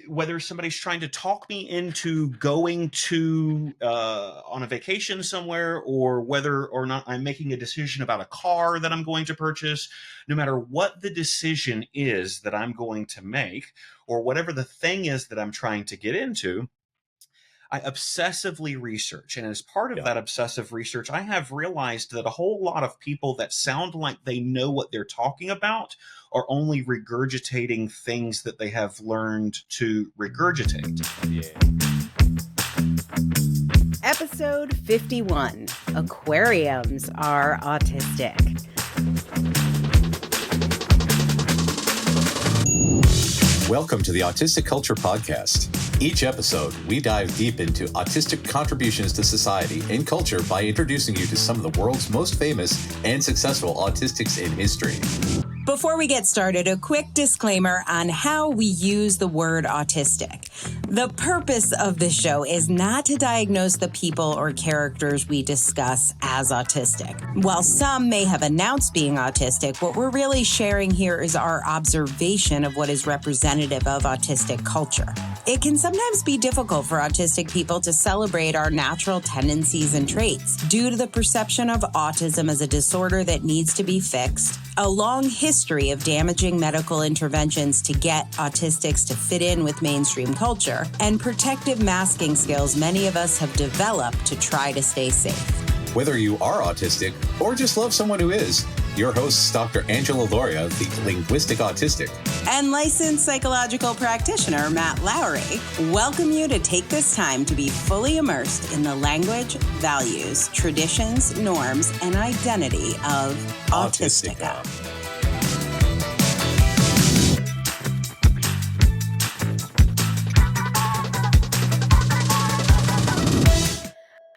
whether somebody's trying to talk me into going to on a vacation somewhere, or whether or not I'm making a decision about a car that I'm going to purchase, no matter what the decision is that I'm going to make, or whatever the thing is that I'm trying to get into, I obsessively research. And as part of that obsessive research, I have realized that a whole lot of people that sound like they know what they're talking about are only regurgitating things that they have learned to regurgitate. Episode 51, Aquariums are autistic. Welcome to the Autistic Culture Podcast. Each episode, we dive deep into autistic contributions to society and culture by introducing you to some of the world's most famous and successful autistics in history. Before we get started, a quick disclaimer on how we use the word autistic. The purpose of this show is not to diagnose the people or characters we discuss as autistic. While some may have announced being autistic, what we're really sharing here is our observation of what is representative of autistic culture. It can sometimes be difficult for autistic people to celebrate our natural tendencies and traits due to the perception of autism as a disorder that needs to be fixed, a long history of damaging medical interventions to get autistics to fit in with mainstream culture, and protective masking skills many of us have developed to try to stay safe. Whether you are autistic or just love someone who is, your hosts, Dr. Angela Lauria, the linguistic autistic, and licensed psychological practitioner Matt Lowry, welcome you to take this time to be fully immersed in the language, values, traditions, norms, and identity of Autistica.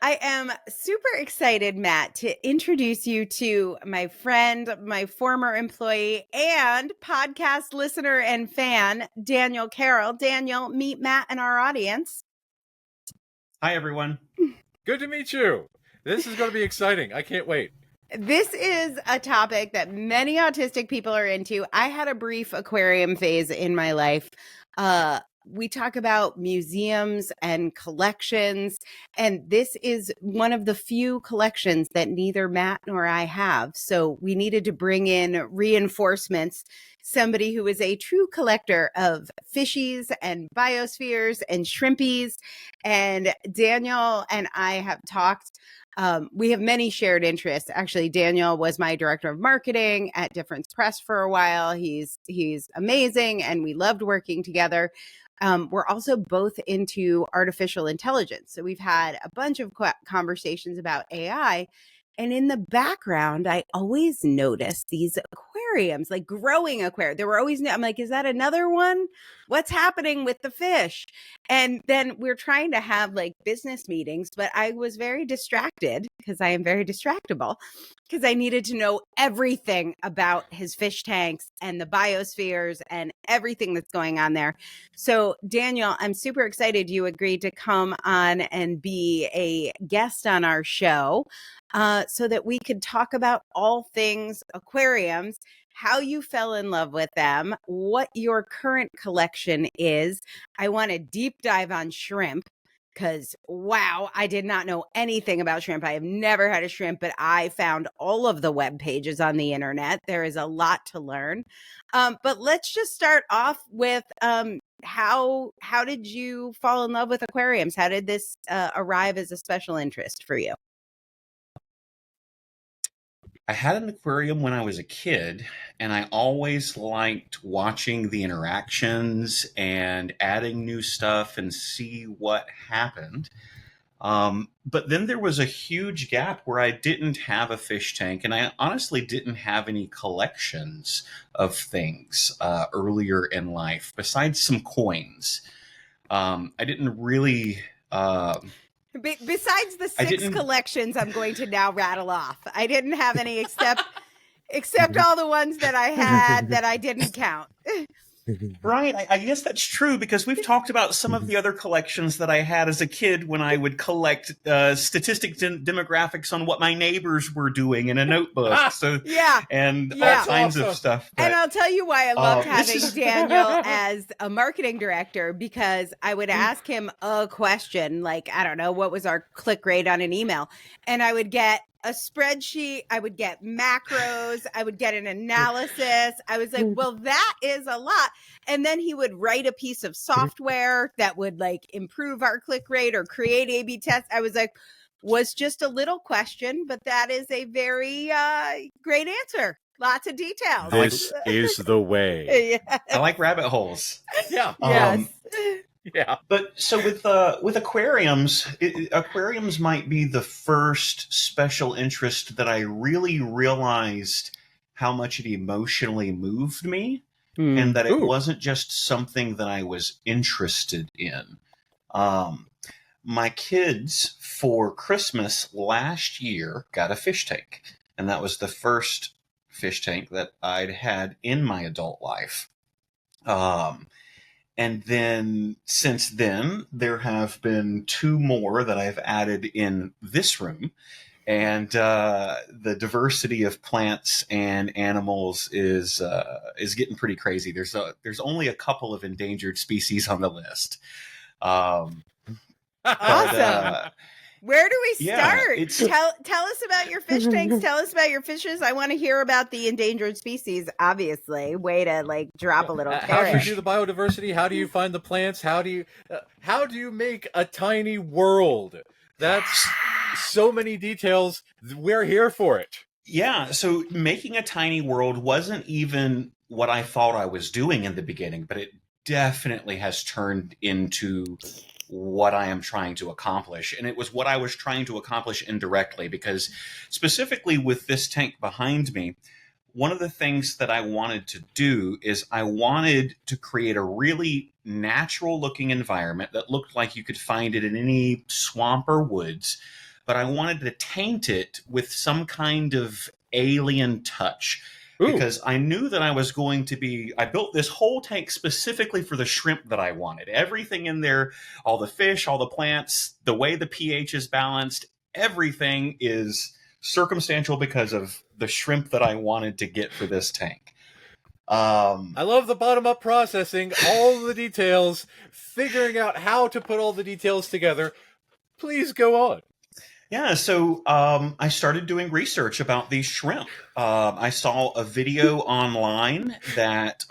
I am super excited, Matt, to introduce you to my friend, my former employee, and podcast listener and fan, Daniel Carroll. Daniel, meet Matt and our audience. Hi, everyone. Good to meet you. This is going to be exciting. I can't wait. This is a topic that many autistic people are into. I had a brief aquarium phase in my life. We talk about museums and collections, and this is one of the few collections that neither Matt nor I have. So we needed to bring in reinforcements, somebody who is a true collector of fishies and biospheres and shrimpies. And Daniel and I have talked. We have many shared interests. Actually, Daniel was my director of marketing at Difference Press for a while. He's amazing, and we loved working together. We're also both into artificial intelligence. So we've had a bunch of conversations about AI. And in the background, I always notice these aquariums, like growing aquarium. There were always, I'm like, is that another one? What's happening with the fish? And then we're trying to have like business meetings, but I was very distracted because I am very distractible because I needed to know everything about his fish tanks and the biospheres and everything that's going on there. So Daniel, I'm super excited you agreed to come on and be a guest on our show. So that we could talk about all things aquariums, how you fell in love with them, what your current collection is. I want to deep dive on shrimp because, wow, I did not know anything about shrimp. I have never had a shrimp, but I found all of the web pages on the internet. There is a lot to learn. But let's just start off with how did you fall in love with aquariums? How did this arrive as a special interest for you? I had an aquarium when I was a kid, and I always liked watching the interactions and adding new stuff and see what happened. But then there was a huge gap where I didn't have a fish tank, and I honestly didn't have any collections of things earlier in life, besides some coins. I didn't really... Besides the 6 collections I'm going to now rattle off, I didn't have any except all the ones that I had that I didn't count. Right. I guess that's true because we've talked about some of the other collections that I had as a kid when I would collect statistics and demographics on what my neighbors were doing in a notebook. So, Yeah. and all Yeah. kinds of Awesome. stuff. And But I'll tell you why I loved this having is- Daniel as a marketing director, because I would ask him a question, like, I don't know, what was our click rate on an email? And I would get a spreadsheet, I would get macros, I would get an analysis. I was like, well, that is a lot. And then he would write a piece of software that would like improve our click rate or create A/B tests. I was like, was just a little question, but that is a very great answer. Lots of details. This is the way. Yeah. I like rabbit holes. Yeah. Yes. Yeah. But so with aquariums, aquariums might be the first special interest that I really realized how much it emotionally moved me, and that it Ooh. wasn't just something that I was interested in. My kids for Christmas last year got a fish tank, and that was the first fish tank that I'd had in my adult life. And then since then, there have been two more that I've added in this room. And the diversity of plants and animals is getting pretty crazy. There's only a couple of endangered species on the list. Awesome. But, Where do we yeah, start? it's- Tell us about your fish tanks. Tell us about your fishes. I want to hear about the endangered species, obviously. Way to like drop a little How do carrot. you do the biodiversity? How do you find the plants? How do you make a tiny world? That's so many details. We're here for it. Yeah, so making a tiny world wasn't even what I thought I was doing in the beginning, but it definitely has turned into what I am trying to accomplish. And it was what I was trying to accomplish indirectly, because specifically with this tank behind me, one of the things that I wanted to do is I wanted to create a really natural looking environment that looked like you could find it in any swamp or woods, but I wanted to taint it with some kind of alien touch. Ooh. Because I knew that I built this whole tank specifically for the shrimp that I wanted. Everything in there, all the fish, all the plants, the way the pH is balanced, everything is circumstantial because of the shrimp that I wanted to get for this tank. I love the bottom-up processing, all the details, figuring out how to put all the details together. Please go on. Yeah, so I started doing research about these shrimp. I saw a video online that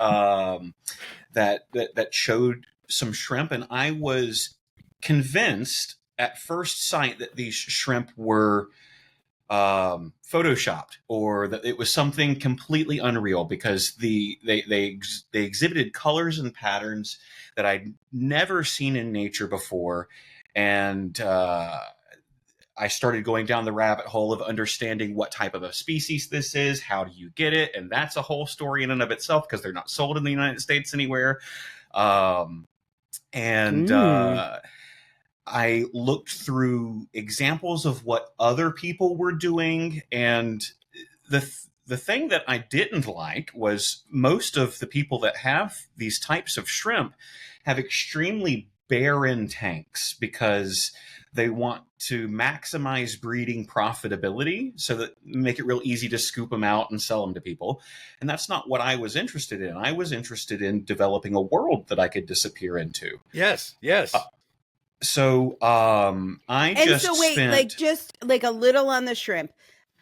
that showed some shrimp, and I was convinced at first sight that these shrimp were photoshopped, or that it was something completely unreal, because they exhibited colors and patterns that I'd never seen in nature before, and I started going down the rabbit hole of understanding what type of a species this is, how do you get it, and that's a whole story in and of itself because they're not sold in the United States anywhere. I looked through examples of what other people were doing, and the thing that I didn't like was most of the people that have these types of shrimp have extremely barren tanks because they want to maximize breeding profitability, so that make it real easy to scoop them out and sell them to people. And that's not what I was interested in. I was interested in developing a world that I could disappear into. Yes. So Just like a little on the shrimp.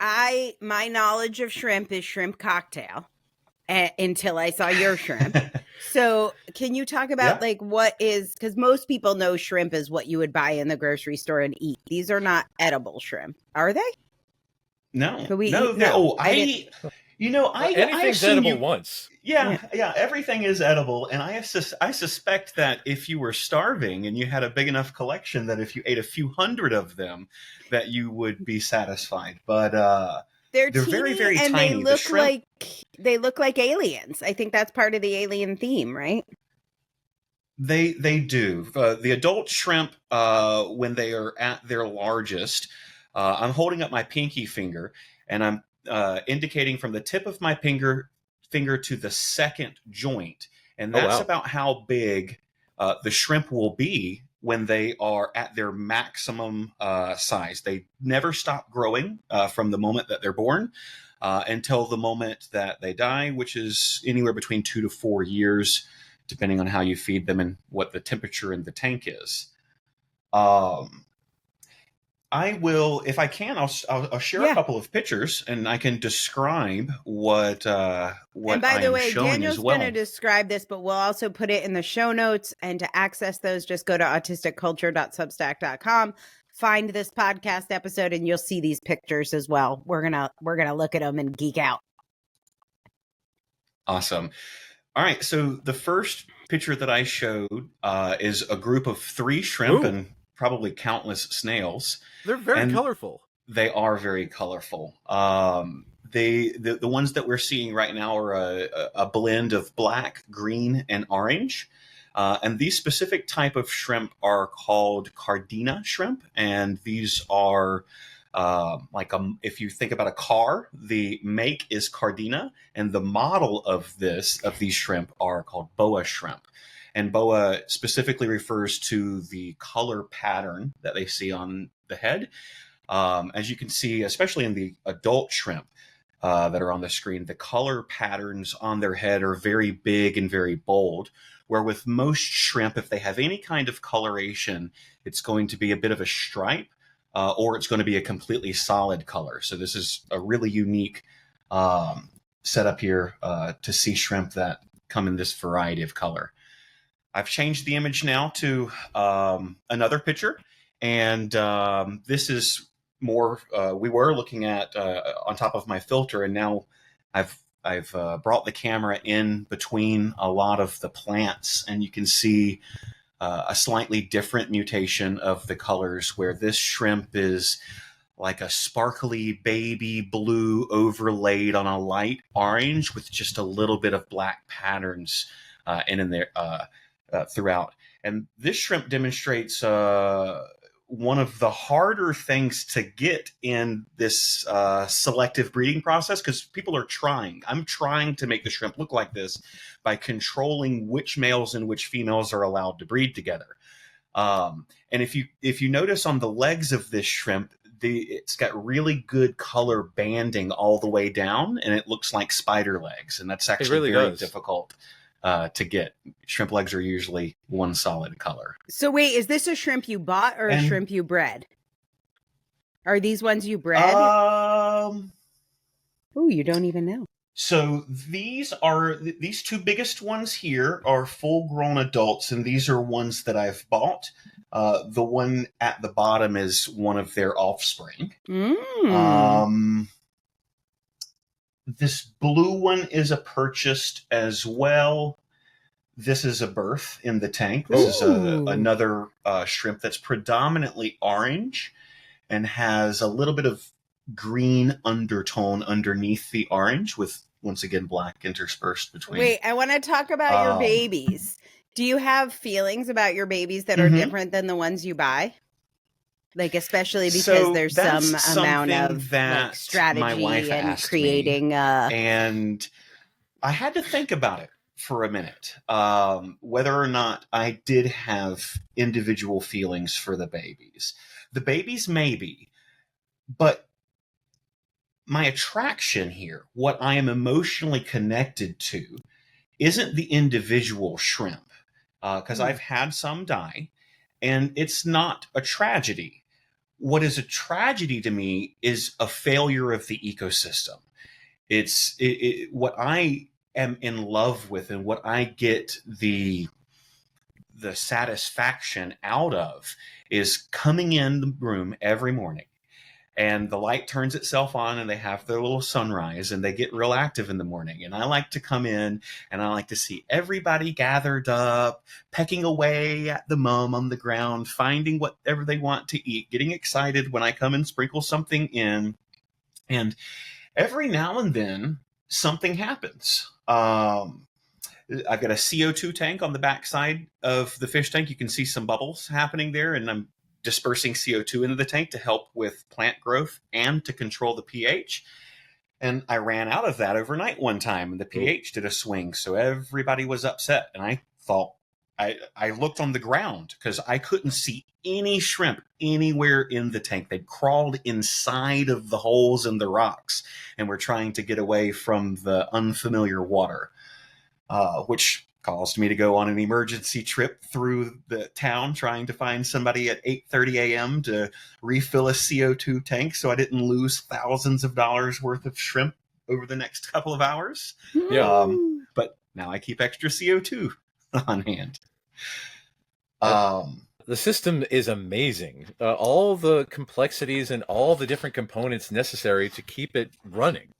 My knowledge of shrimp is shrimp cocktail until I saw your shrimp. So can you talk about like what is, because most people know shrimp is what you would buy in the grocery store and eat. These are not edible shrimp, are they? No. Anything's edible once. Yeah, everything is edible, and I suspect that if you were starving and you had a big enough collection that if you ate a few hundred of them, that you would be satisfied. But they're very, very and tiny. They look like aliens. I think that's part of the alien theme, right? They do. The adult shrimp, when they are at their largest, I'm holding up my pinky finger, and I'm indicating from the tip of my finger to the second joint, And Oh, that's wow. about how big the shrimp will be when they are at their maximum size. They never stop growing from the moment that they're born until the moment that they die, which is anywhere between 2 to 4 years, depending on how you feed them and what the temperature in the tank is. I will, if I can, I'll share a Yeah. couple of pictures, and I can describe what And by I the am way, showing Daniel's as well. going to describe this, but we'll also put it in the show notes. And to access those, just go to autisticculture.substack.com. Find this podcast episode, and you'll see these pictures as well. We're gonna look at them and geek out. Awesome. All right, so the first picture that I showed is a group of 3 shrimp Ooh. and probably countless snails. They're very And colorful. they are very colorful. The ones that we're seeing right now are a blend of black, green, and orange. And these specific type of shrimp are called Cardina shrimp, and these are if you think about a car, the make is Cardina, and the model of these shrimp are called boa shrimp. And boa specifically refers to the color pattern that they see on the head. As you can see, especially in the adult shrimp that are on the screen, the color patterns on their head are very big and very bold. Where with most shrimp, if they have any kind of coloration, it's going to be a bit of a stripe, or it's going to be a completely solid color. So this is a really unique setup here to see shrimp that come in this variety of color. I've changed the image now to another picture, and this is more. We were looking at on top of my filter, and now I've brought the camera in between a lot of the plants, and you can see a slightly different mutation of the colors, where this shrimp is like a sparkly baby blue overlaid on a light orange with just a little bit of black patterns in there throughout. And this shrimp demonstrates one of the harder things to get in this selective breeding process, because people are trying. I'm trying to make the shrimp look like this by controlling which males and which females are allowed to breed together. And if you notice on the legs of this shrimp, it's got really good color banding all the way down, and it looks like spider legs, and that's actually really very does. difficult to get. Shrimp legs are usually one solid color. So wait, is this a shrimp you bought or a shrimp you bred? Are these ones you bred? Oh, you don't even know. So these 2 biggest ones here are full-grown adults, and these are ones that I've bought. The one at the bottom is one of their offspring. This blue one is a purchased as well. This is a birth in the tank. This is another shrimp that's predominantly orange and has a little bit of green undertone underneath the orange, with, once again, black interspersed between. Wait, I want to talk about your babies. Do you have feelings about your babies that are different than the ones you buy? Like, especially because there's some amount of like, strategy my wife and creating. And I had to think about it for a minute, whether or not I did have individual feelings for the babies. The babies, maybe, but my attraction here, what I am emotionally connected to, isn't the individual shrimp, because I've had some die, and it's not a tragedy. What is a tragedy to me is a failure of the ecosystem. It's what I am in love with, and what I get the satisfaction out of is coming in the room every morning, and the light turns itself on, and they have their little sunrise, and they get real active in the morning. And I like to come in, and I like to see everybody gathered up, pecking away at the mum on the ground, finding whatever they want to eat, getting excited when I come and sprinkle something in. And every now and then, something happens. I've got a CO2 tank on the backside of the fish tank. You can see some bubbles happening there, and I'm dispersing CO2 into the tank to help with plant growth and to control the pH. And I ran out of that overnight one time, and the pH did a swing, so everybody was upset. And I thought, I looked on the ground because I couldn't see any shrimp anywhere in the tank. They'd crawled inside of the holes in the rocks and were trying to get away from the unfamiliar water, which caused me to go on an emergency trip through the town trying to find somebody at 8:30 a.m. to refill a CO2 tank so I didn't lose thousands of dollars worth of shrimp over the next couple of hours. Yeah. But now I keep extra CO2 on hand. The system is amazing. All the complexities and all the different components necessary to keep it running.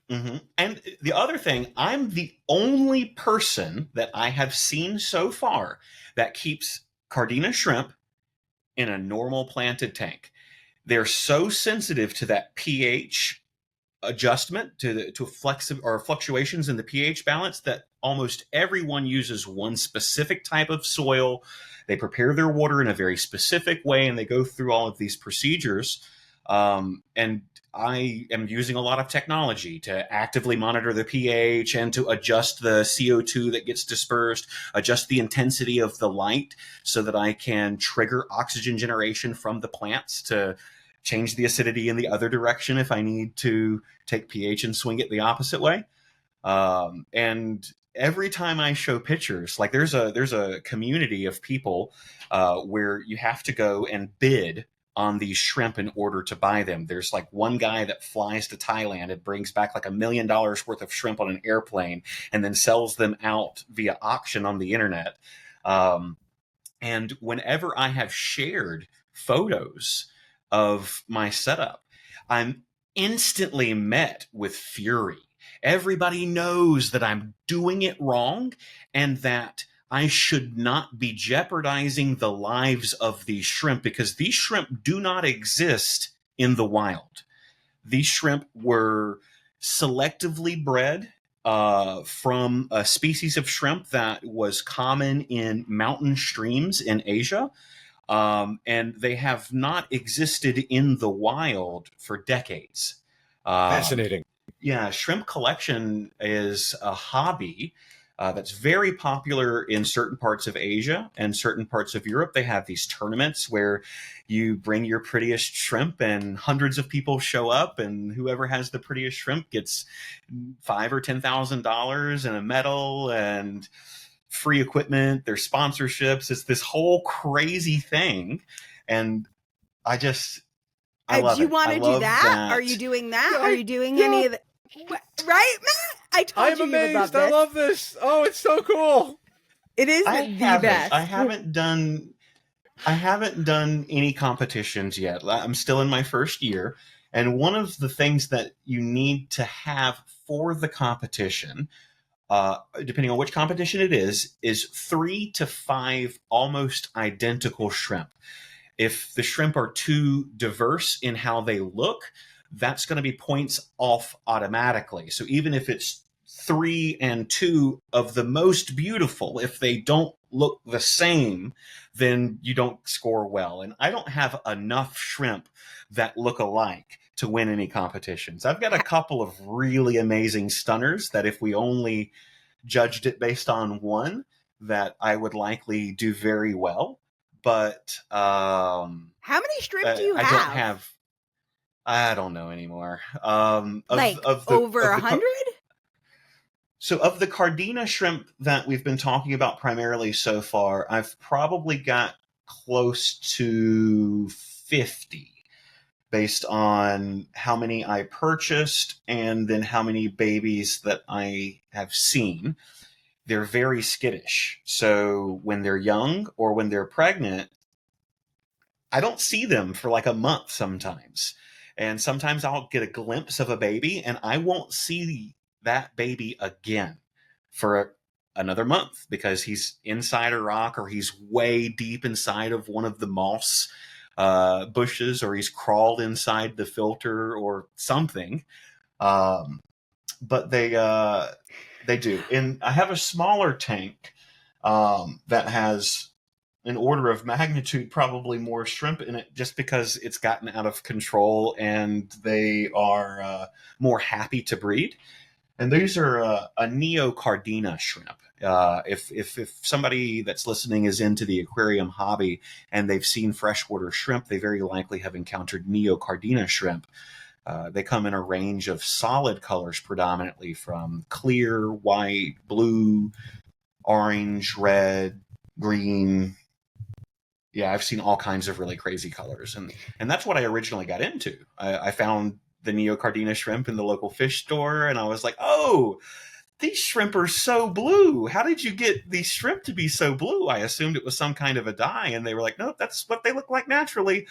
Mm-hmm. And the other thing, I'm the only person that I have seen so far that keeps Cardina shrimp in a normal planted tank. They're so sensitive to that pH adjustment, to fluctuations in the pH balance, that almost everyone uses one specific type of soil. They prepare their water in a very specific way, and they go through all of these procedures. And I am using a lot of technology to actively monitor the pH and to adjust the CO2 that gets dispersed, adjust the intensity of the light so that I can trigger oxygen generation from the plants to change the acidity in the other direction if I need to take pH and swing it the opposite way. And every time I show pictures, like there's a community of people where you have to go and bid on these shrimp in order to buy them. There's like one guy that flies to Thailand and brings back like $1 million worth of shrimp on an airplane and then sells them out via auction on the internet. And whenever I have shared photos of my setup, I'm instantly met with fury. Everybody knows that I'm doing it wrong and that I should not be jeopardizing the lives of these shrimp, because these shrimp do not exist in the wild. These shrimp were selectively bred from a species of shrimp that was common in mountain streams in Asia. And they have not existed in the wild for decades. Fascinating. Yeah, shrimp collection is a hobby that's very popular in certain parts of Asia and certain parts of Europe. They have these tournaments where you bring your prettiest shrimp and hundreds of people show up, and whoever has the prettiest shrimp gets $5,000 or $10,000 and a medal and free equipment. There's sponsorships. It's this whole crazy thing, and I love do you it. want I to do love that? Are you doing that? Yeah, Are you doing yeah. any of that? Right, Matt? I told I'm you amazed. about I this. love this. Oh, it's so cool. It is the best. I haven't done any competitions yet. I'm still in my first year, and one of the things that you need to have for the competition, depending on which competition it is 3 to 5 almost identical shrimp. If the shrimp are too diverse in how they look, that's going to be points off automatically. So even if it's 3 and 2 of the most beautiful, if they don't look the same, then you don't score well. And I don't have enough shrimp that look alike to win any competitions. I've got a couple of really amazing stunners that if we only judged it based on one, that I would likely do very well. But how many shrimp do you have? I don't know anymore. Over 100? So of the Cardina shrimp that we've been talking about primarily so far, I've probably got close to 50 based on how many I purchased and then how many babies that I have seen. They're very skittish. So when they're young or when they're pregnant, I don't see them for like a month sometimes. And sometimes I'll get a glimpse of a baby and I won't see that baby again for another month because he's inside a rock or he's way deep inside of one of the moss bushes, or he's crawled inside the filter or something. But they do. And I have a smaller tank that has an order of magnitude probably more shrimp in it, just because it's gotten out of control and they are more happy to breed. And these are a Neocaridina shrimp. If somebody that's listening is into the aquarium hobby and they've seen freshwater shrimp, they very likely have encountered Neocaridina shrimp. They come in a range of solid colors, predominantly from clear, white, blue, orange, red, green. Yeah, I've seen all kinds of really crazy colors, and that's what I originally got into. I found the Neocaridina shrimp in the local fish store, and I was like, oh, these shrimp are so blue. How did you get these shrimp to be so blue? I assumed it was some kind of a dye, and they were like, nope, that's what they look like naturally.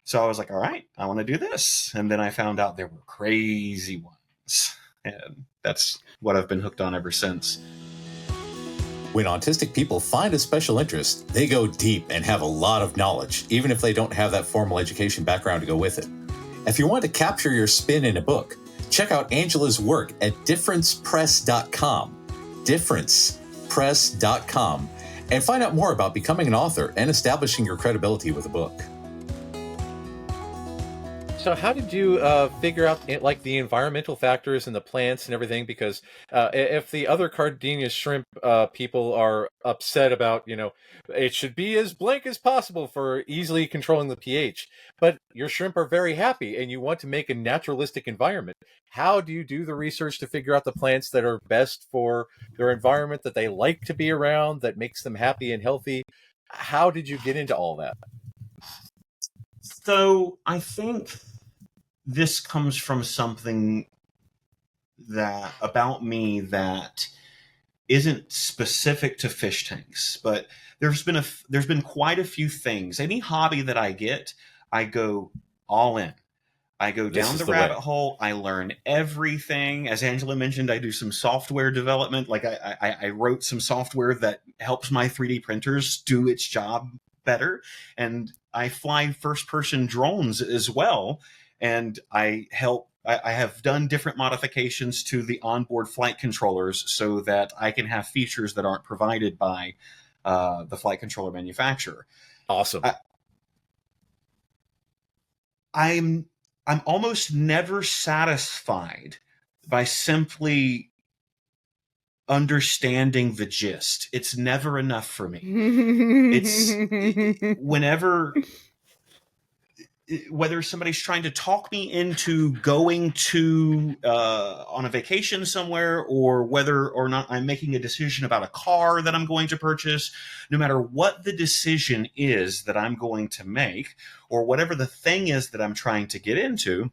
So I was like, all right, I want to do this. And then I found out there were crazy ones, and that's what I've been hooked on ever since. When autistic people find a special interest, they go deep and have a lot of knowledge, even if they don't have that formal education background to go with it. If you want to capture your spin in a book, check out Angela's work at differencepress.com, differencepress.com, and find out more about becoming an author and establishing your credibility with a book. So how did you figure out like the environmental factors and the plants and everything? Because if the other Cardina shrimp people are upset about, it should be as blank as possible for easily controlling the pH, but your shrimp are very happy and you want to make a naturalistic environment. How do you do the research to figure out the plants that are best for their environment, that they like to be around, that makes them happy and healthy? How did you get into all that? So I think this comes from something that about me that isn't specific to fish tanks, but there's been quite a few things. Any hobby that I get, I go all in. I go down the rabbit hole. I learn everything. As Angela mentioned, I do some software development. Like I wrote some software that helps my 3D printers do its job better. And I fly first-person drones as well. And I have done different modifications to the onboard flight controllers so that I can have features that aren't provided by the flight controller manufacturer. Awesome. I'm almost never satisfied by simply understanding the gist. It's never enough for me. Whether somebody's trying to talk me into going to on a vacation somewhere, or whether or not I'm making a decision about a car that I'm going to purchase, no matter what the decision is that I'm going to make, or whatever the thing is that I'm trying to get into,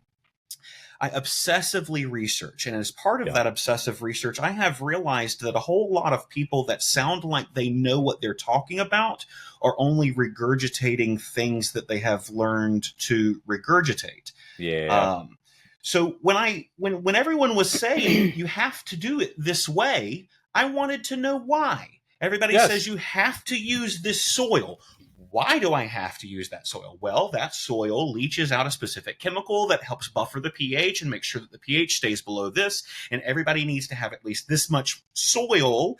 I obsessively research. And as part of that obsessive research, I have realized that a whole lot of people that sound like they know what they're talking about are only regurgitating things that they have learned to regurgitate. Yeah. So when everyone was saying you have to do it this way, I wanted to know why. Everybody says you have to use this soil. Why do I have to use that soil? Well, that soil leaches out a specific chemical that helps buffer the pH and make sure that the pH stays below this. And everybody needs to have at least this much soil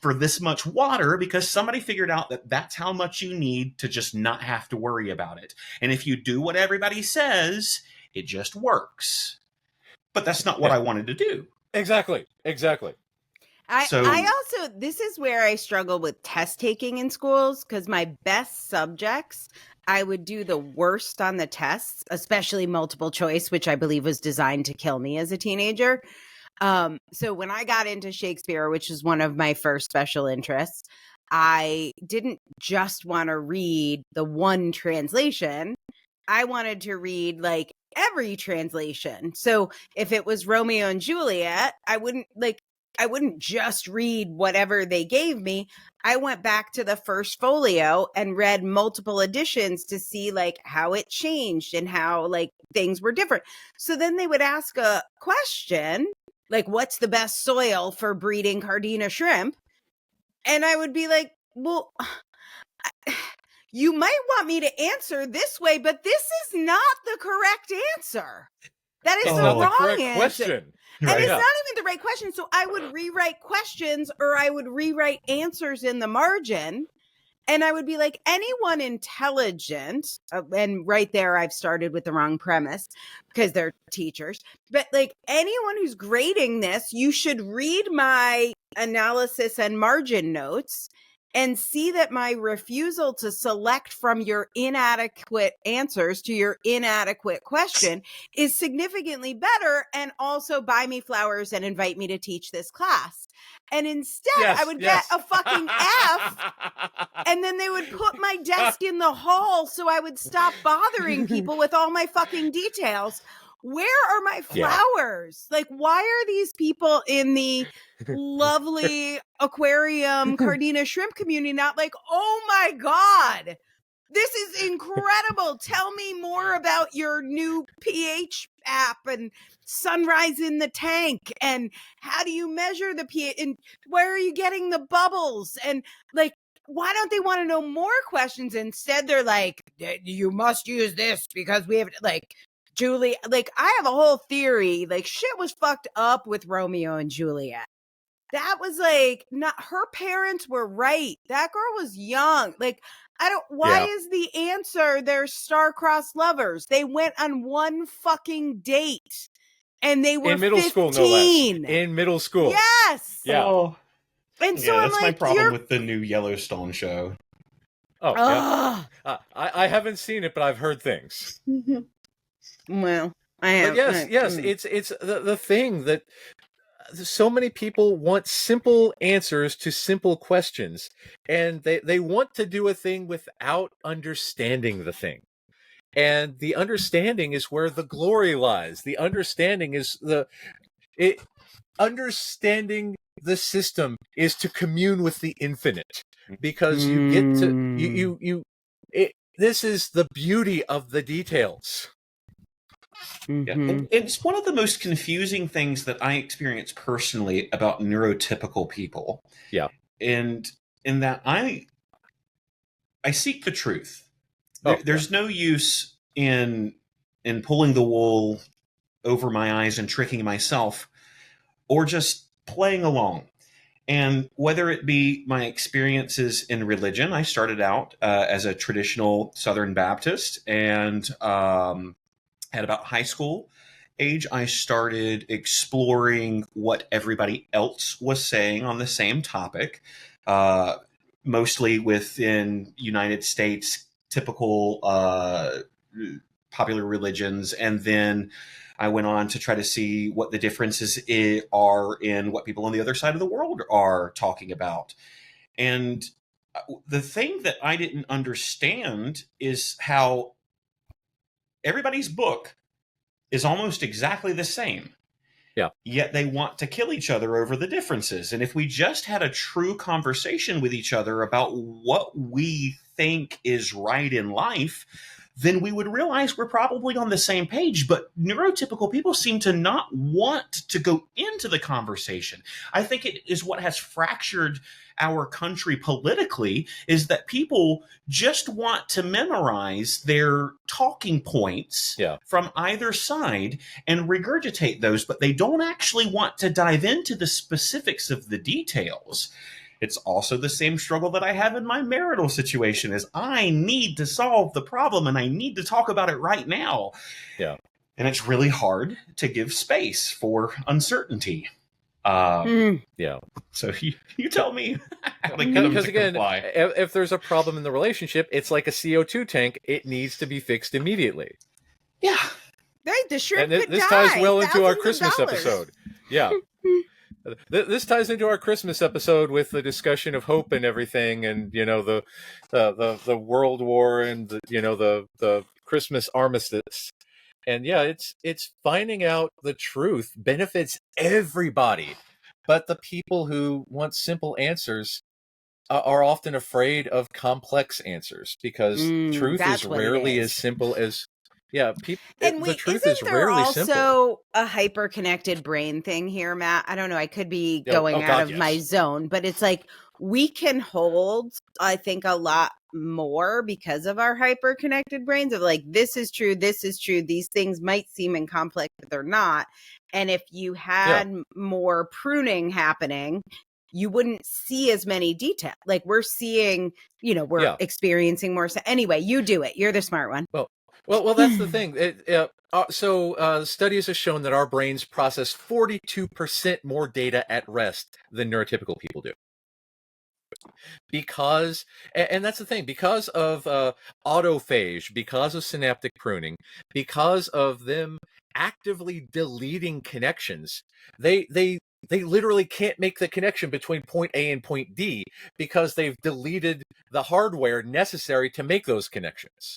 for this much water, because somebody figured out that that's how much you need to just not have to worry about it. And if you do what everybody says, it just works. But that's not what I wanted to do. Exactly. I also, this is where I struggle with test taking in schools, because my best subjects, I would do the worst on the tests, especially multiple choice, which I believe was designed to kill me as a teenager. So when I got into Shakespeare, which is one of my first special interests, I didn't just want to read the one translation. I wanted to read like every translation. So if it was Romeo and Juliet, I wouldn't just read whatever they gave me. I went back to the first folio and read multiple editions to see like how it changed and how like things were different. So then they would ask a question like, what's the best soil for breeding Cardina shrimp? And I would be like, well, you might want me to answer this way, but this is not the correct answer. That is the wrong answer. Question. And it's not even the right question. So I would rewrite questions, or I would rewrite answers in the margin. And I would be like, anyone intelligent, and right there, I've started with the wrong premise because they're teachers, but like anyone who's grading this, you should read my analysis and margin notes and see that my refusal to select from your inadequate answers to your inadequate question is significantly better, and also buy me flowers and invite me to teach this class. And instead, I would get a fucking F, and then they would put my desk in the hall so I would stop bothering people with all my fucking details. Where are my flowers? Like, why are these people in the lovely aquarium Cardina shrimp community not like, oh my God, this is incredible. Tell me more about your new pH app and sunrise in the tank, and how do you measure the pH, and where are you getting the bubbles? And like, why don't they want to know more questions? Instead, they're like, you must use this because we have, like, Julie, like, I have a whole theory, like, shit was fucked up with Romeo and Juliet. That was like, not, her parents were right. That girl was young. Like, why is the answer they're star-crossed lovers? They went on one fucking date and they were in middle 15. school, no less. In middle school. Yes. Yeah. Oh, and so that's I'm like, my problem with the new Yellowstone show. Oh, yeah. I haven't seen it, but I've heard things. Well, I have. But yes, it's the thing that so many people want simple answers to simple questions, and they want to do a thing without understanding the thing. And the understanding is where the glory lies. The understanding is understanding the system is to commune with the infinite, because you get to this is the beauty of the details. Yeah. And it's one of the most confusing things that I experience personally about neurotypical people. Yeah. And in that I seek the truth. Oh, There's no use in pulling the wool over my eyes and tricking myself, or just playing along. And whether it be my experiences in religion, I started out as a traditional Southern Baptist, and at about high school age, I started exploring what everybody else was saying on the same topic, mostly within United States typical popular religions. And then I went on to try to see what the differences are in what people on the other side of the world are talking about. And the thing that I didn't understand is how everybody's book is almost exactly the same. Yeah. Yet they want to kill each other over the differences. And if we just had a true conversation with each other about what we think is right in life, then we would realize we're probably on the same page. But neurotypical people seem to not want to go into the conversation. I think it is what has fractured our country politically, is that people just want to memorize their talking points from either side and regurgitate those, but they don't actually want to dive into the specifics of the details. It's also the same struggle that I have in my marital situation, is I need to solve the problem and I need to talk about it right now. Yeah. And it's really hard to give space for uncertainty. Yeah. So you tell me. Because again, if there's a problem in the relationship, it's like a CO2 tank. It needs to be fixed immediately. Yeah. Right, the shrimp and could this die. ties well into our Thousands of Christmas dollars. episode. Yeah. This ties into our Christmas episode with the discussion of hope and everything, and the World War, and the Christmas armistice. And it's finding out the truth benefits everybody, but the people who want simple answers are often afraid of complex answers, because truth is rarely as simple as the truth is rarely simple. Also a hyper-connected brain thing here, Matt. I don't know. I could be going out of my zone, but it's like we can hold, I think, a lot more because of our hyper-connected brains of like, this is true, this is true. These things might seem in complex, but they're not. And if you had more pruning happening, you wouldn't see as many details. Like we're seeing, we're experiencing more. Anyway, you do it. You're the smart one. Well, that's the thing. Studies have shown that our brains process 42% more data at rest than neurotypical people do. Because, and that's the thing, because of autophage, because of synaptic pruning, because of them actively deleting connections, they literally can't make the connection between point A and point D because they've deleted the hardware necessary to make those connections.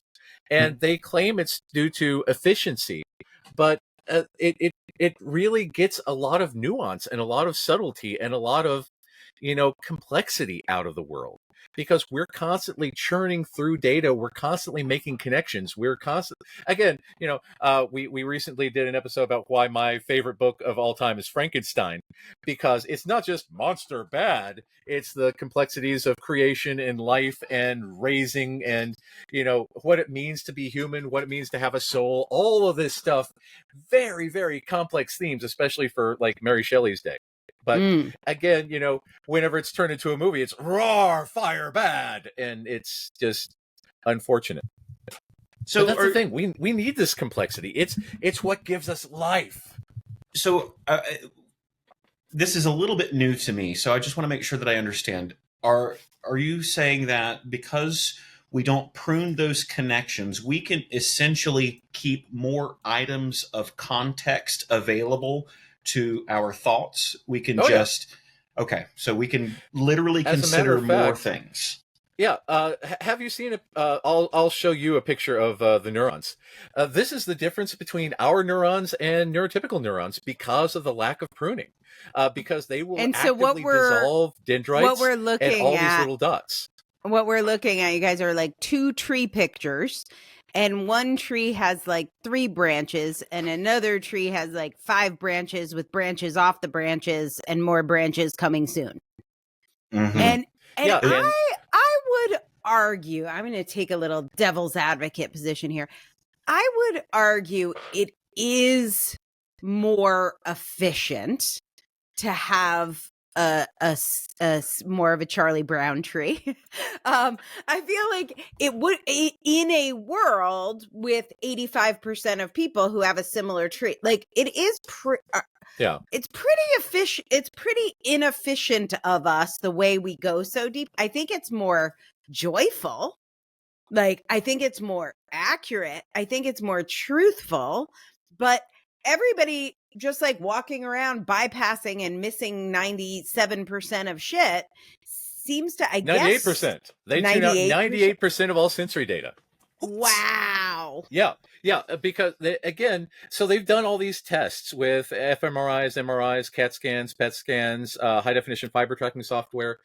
And they claim it's due to efficiency, but it really gets a lot of nuance and a lot of subtlety and a lot of complexity out of the world, because we're constantly churning through data. We're constantly making connections. We're constantly, again, we recently did an episode about why my favorite book of all time is Frankenstein, because it's not just monster bad. It's the complexities of creation and life and raising and, what it means to be human, what it means to have a soul, all of this stuff. Very, very complex themes, especially for like Mary Shelley's day. But again, whenever it's turned into a movie, it's roar, fire, bad. And it's just unfortunate. So but that's the thing. We need this complexity. It's what gives us life. So this is a little bit new to me. So I just want to make sure that I understand. Are you saying that because we don't prune those connections, we can essentially keep more items of context available to our thoughts? We can okay, so we can literally consider more things. Yeah, have you seen it? I'll show you a picture of the neurons. This is the difference between our neurons and neurotypical neurons because of the lack of pruning, because they will actively dissolve dendrites and all these little dots. What we're looking at, you guys, are like two tree pictures. And one tree has like 3 branches and another tree has like 5 branches with branches off the branches and more branches coming soon. And I would argue, I'm going to take a little devil's advocate position here. I would argue it is more efficient to have a more of a Charlie Brown tree. I feel like it would, in a world with 85% of people who have a similar tree, like it is it's pretty efficient. It's pretty inefficient of us the way we go so deep. I think it's more joyful. Like, I think it's more accurate. I think it's more truthful, but everybody just like walking around bypassing and missing 97% of shit seems to, I 98%. Guess 98%. They tune out 98% of all sensory data. Wow. Yeah, because so they've done all these tests with fMRIs, MRIs, CAT scans, PET scans, high definition fiber tracking software.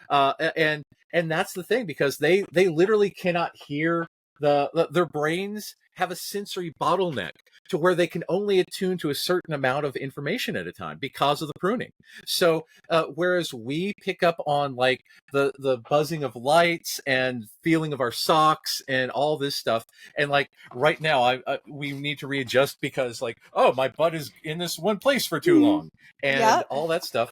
And that's the thing, because they literally cannot hear their brains have a sensory bottleneck to where they can only attune to a certain amount of information at a time because of the pruning. So whereas we pick up on like the buzzing of lights and feeling of our socks and all this stuff, and like right now we need to readjust because like, oh, my butt is in this one place for too long and all that stuff.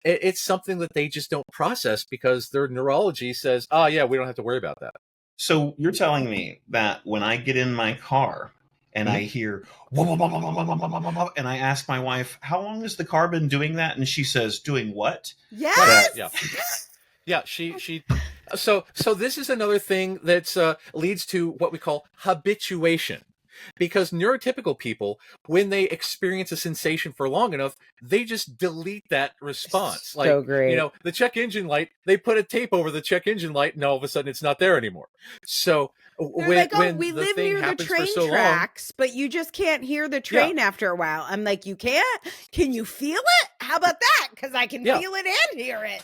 It's something that they just don't process because their neurology says, oh yeah, we don't have to worry about that. So you're telling me that when I get in my car and I hear and I ask my wife, how long has the car been doing that? And she says, doing what? Yes. Yeah. She. So this is another thing that leads to what we call habituation. Because neurotypical people, when they experience a sensation for long enough, they just delete that response. Like, so great. The check engine light, they put a tape over the check engine light and all of a sudden it's not there anymore. So when we the live thing near the happens train for so tracks, but you just can't hear the train after a while. I'm like, you can't? Can you feel it? How about that? Because I can feel it and hear it.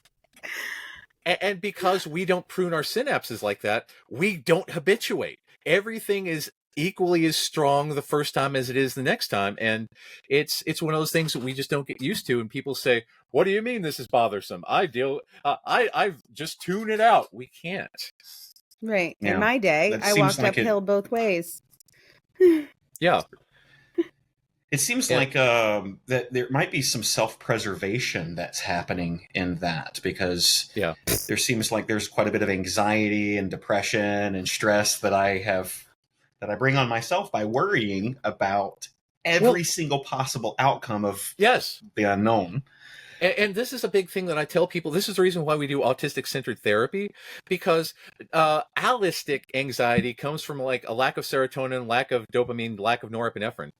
And because we don't prune our synapses like that, we don't habituate. Everything is equally as strong the first time as it is the next time, and it's one of those things that we just don't get used to. And people say, what do you mean this is bothersome? I just tune it out. We can't. Right. In my day, I walked uphill both ways. Yeah. It seems Yeah. like that there might be some self-preservation that's happening in that, because Yeah. there seems like there's quite a bit of anxiety and depression and stress that I bring on myself by worrying about every single possible outcome of Yes. the unknown. And this is a big thing that I tell people. This is the reason why we do autistic-centered therapy, because allistic anxiety comes from like a lack of serotonin, lack of dopamine, lack of norepinephrine.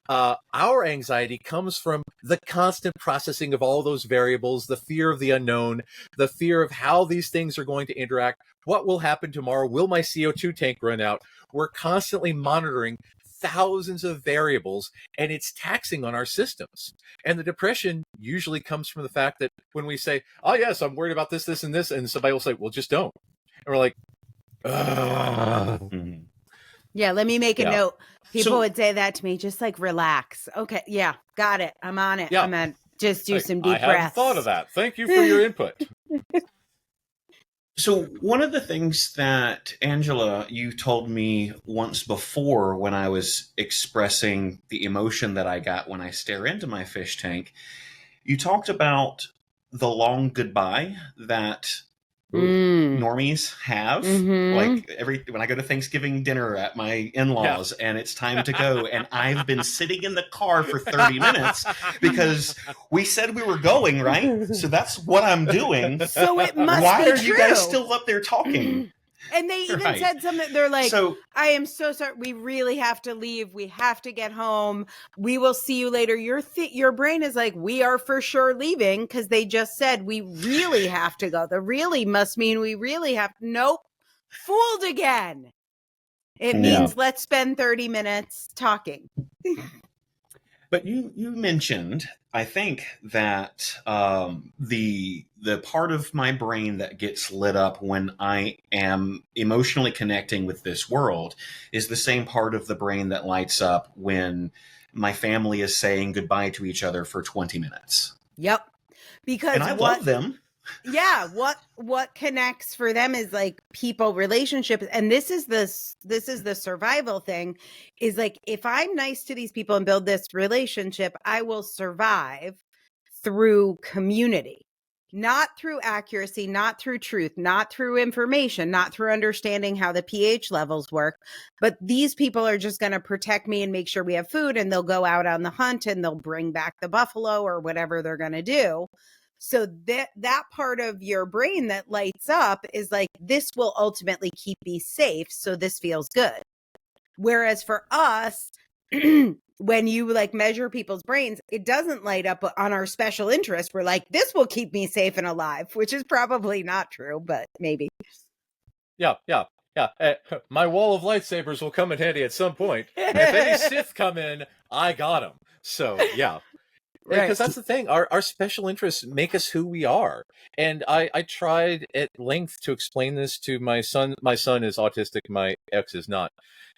Our anxiety comes from the constant processing of all those variables, the fear of the unknown, the fear of how these things are going to interact. What will happen tomorrow? Will my CO2 tank run out? We're constantly monitoring thousands of variables, and it's taxing on our systems. And the depression usually comes from the fact that when we say, oh, yes, I'm worried about this, this, and this, and somebody will say, well, just don't. And we're like, ugh. Mm-hmm. Yeah, let me make a note. People So- would say that to me, just like relax. Okay, yeah, got it. I'm on it. Yeah. I'm gonna just do Like, some deep I hadn't breaths. thought of that. Thank you for your input. So one of the things that, Angela, you told me once before when I was expressing the emotion that I got when I stare into my fish tank, you talked about the long goodbye that normies have. Mhm. Like when I go to Thanksgiving dinner at my in-laws and it's time to go, and I've been sitting in the car for 30 minutes because we said we were going, right? So that's what I'm doing. So it must Why be are true. you guys still up there talking? And they even Right. said something. They're like, So I am so sorry. We really have to leave. We have to get home. We will see you later. Your brain is like, we are for sure leaving, because they just said we really have to go. The really must mean we really have. Nope. Fooled again. It means let's spend 30 minutes talking. But you mentioned, I think, that the part of my brain that gets lit up when I am emotionally connecting with this world is the same part of the brain that lights up when my family is saying goodbye to each other for 20 minutes. Yep. Because And I love them. Yeah, what connects for them is like people relationships, and this is the survival thing, is like, if I'm nice to these people and build this relationship, I will survive through community, not through accuracy, not through truth, not through information, not through understanding how the pH levels work, but these people are just going to protect me and make sure we have food, and they'll go out on the hunt and they'll bring back the buffalo or whatever they're going to do. So that part of your brain that lights up is like, this will ultimately keep me safe, so this feels good. Whereas for us, when you like measure people's brains, it doesn't light up on our special interest. We're like, this will keep me safe and alive, which is probably not true, but maybe. Yeah. My wall of lightsabers will come in handy at some point. If any Sith come in, I got them. So, yeah. Because that's the thing. Our special interests make us who we are. And I tried at length to explain this to my son. My son is autistic. My ex is not.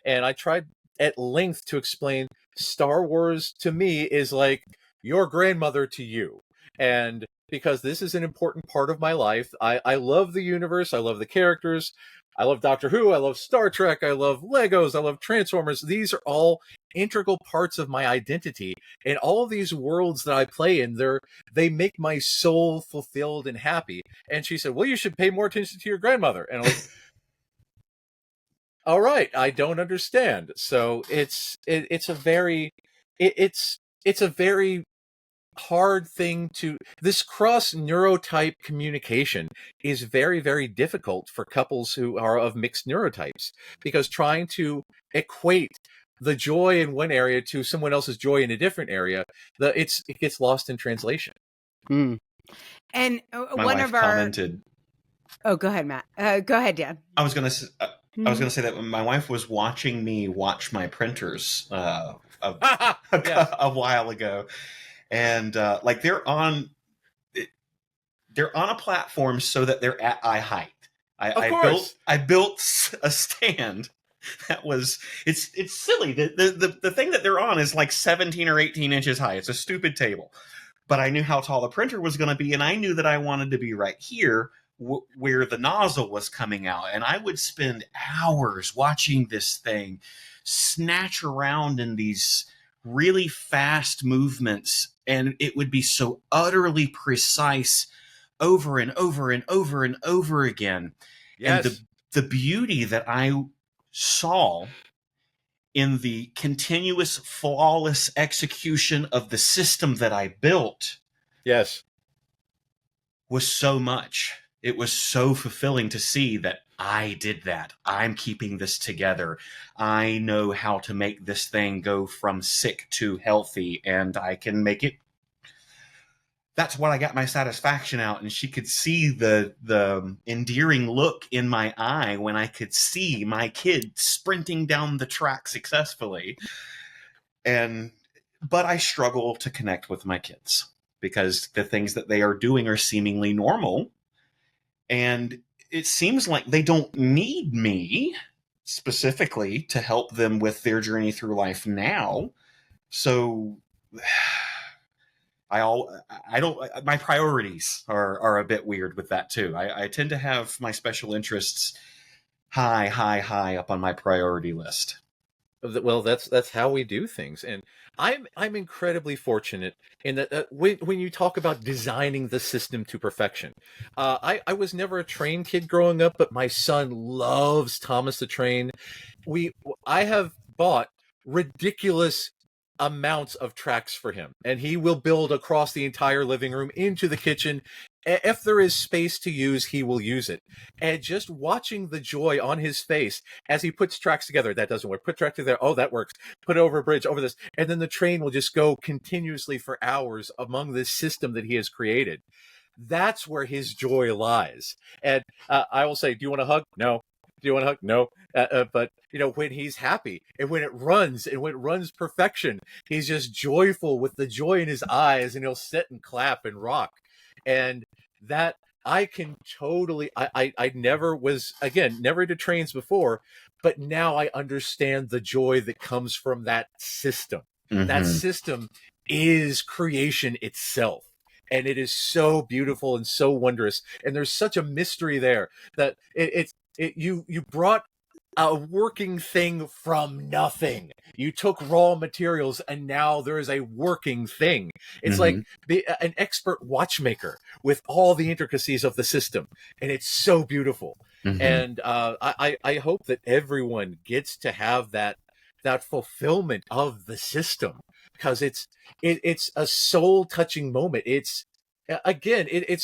And I tried at length to explain Star Wars to me is like your grandmother to you. And because this is an important part of my life, I love the universe. I love the characters. I love Doctor Who. I love Star Trek. I love Legos. I love Transformers. These are all integral parts of my identity. And all of these worlds that I play in, they make my soul fulfilled and happy. And she said, well, you should pay more attention to your grandmother. And I'm like, all right, I don't understand. So it's a very hard thing to, this cross neurotype communication is very, very difficult for couples who are of mixed neurotypes, because trying to equate the joy in one area to someone else's joy in a different area, it gets lost in translation. And My one wife of our commented. Oh, go ahead, Matt. Go ahead, Dan. I was going to say that when my wife was watching me watch my printers a while ago, and like they're on a platform so that they're at eye height. I built a stand that was, it's silly. The thing that they're on is like 17 or 18 inches high. It's a stupid table. But I knew how tall the printer was going to be, and I knew that I wanted to be right here where the nozzle was coming out. And I would spend hours watching this thing snatch around in these really fast movements, and it would be so utterly precise over and over and over and over again. And Yes. the beauty that I saw in the continuous flawless execution of the system that I built Yes. was so much. It was so fulfilling to see that I did that. I'm keeping this together. I know how to make this thing go from sick to healthy, and I can make it. That's what I got my satisfaction out. And she could see the endearing look in my eye when I could see my kid sprinting down the track successfully. But I struggle to connect with my kids because the things that they are doing are seemingly normal. And it seems like they don't need me specifically to help them with their journey through life now. So I don't, my priorities are a bit weird with that too. I tend to have my special interests high up on my priority list. Well, that's how we do things, and I'm incredibly fortunate in that when you talk about designing the system to perfection, I was never a train kid growing up, but my son loves Thomas the Train. I have bought ridiculous amounts of tracks for him, and he will build across the entire living room into the kitchen. If there is space to use, he will use it. And just watching the joy on his face as he puts tracks together, that doesn't work. Put track together, oh, that works. Put it over a bridge, over this. And then the train will just go continuously for hours among this system that he has created. That's where his joy lies. And I will say, do you want a hug? No. Do you want a hug? No. But, when he's happy and when it runs perfection, he's just joyful with the joy in his eyes, and he'll sit and clap and rock. And that I can totally, I never was, again, never into trains before, but now I understand the joy that comes from that system. Mm-hmm. That system is creation itself. And it is so beautiful and so wondrous. And there's such a mystery there that you brought a working thing from nothing. You took raw materials and now there is a working thing. It's like an expert watchmaker with all the intricacies of the system. And it's so beautiful. And I hope that everyone gets to have that fulfillment of the system, because it's a soul touching moment. It's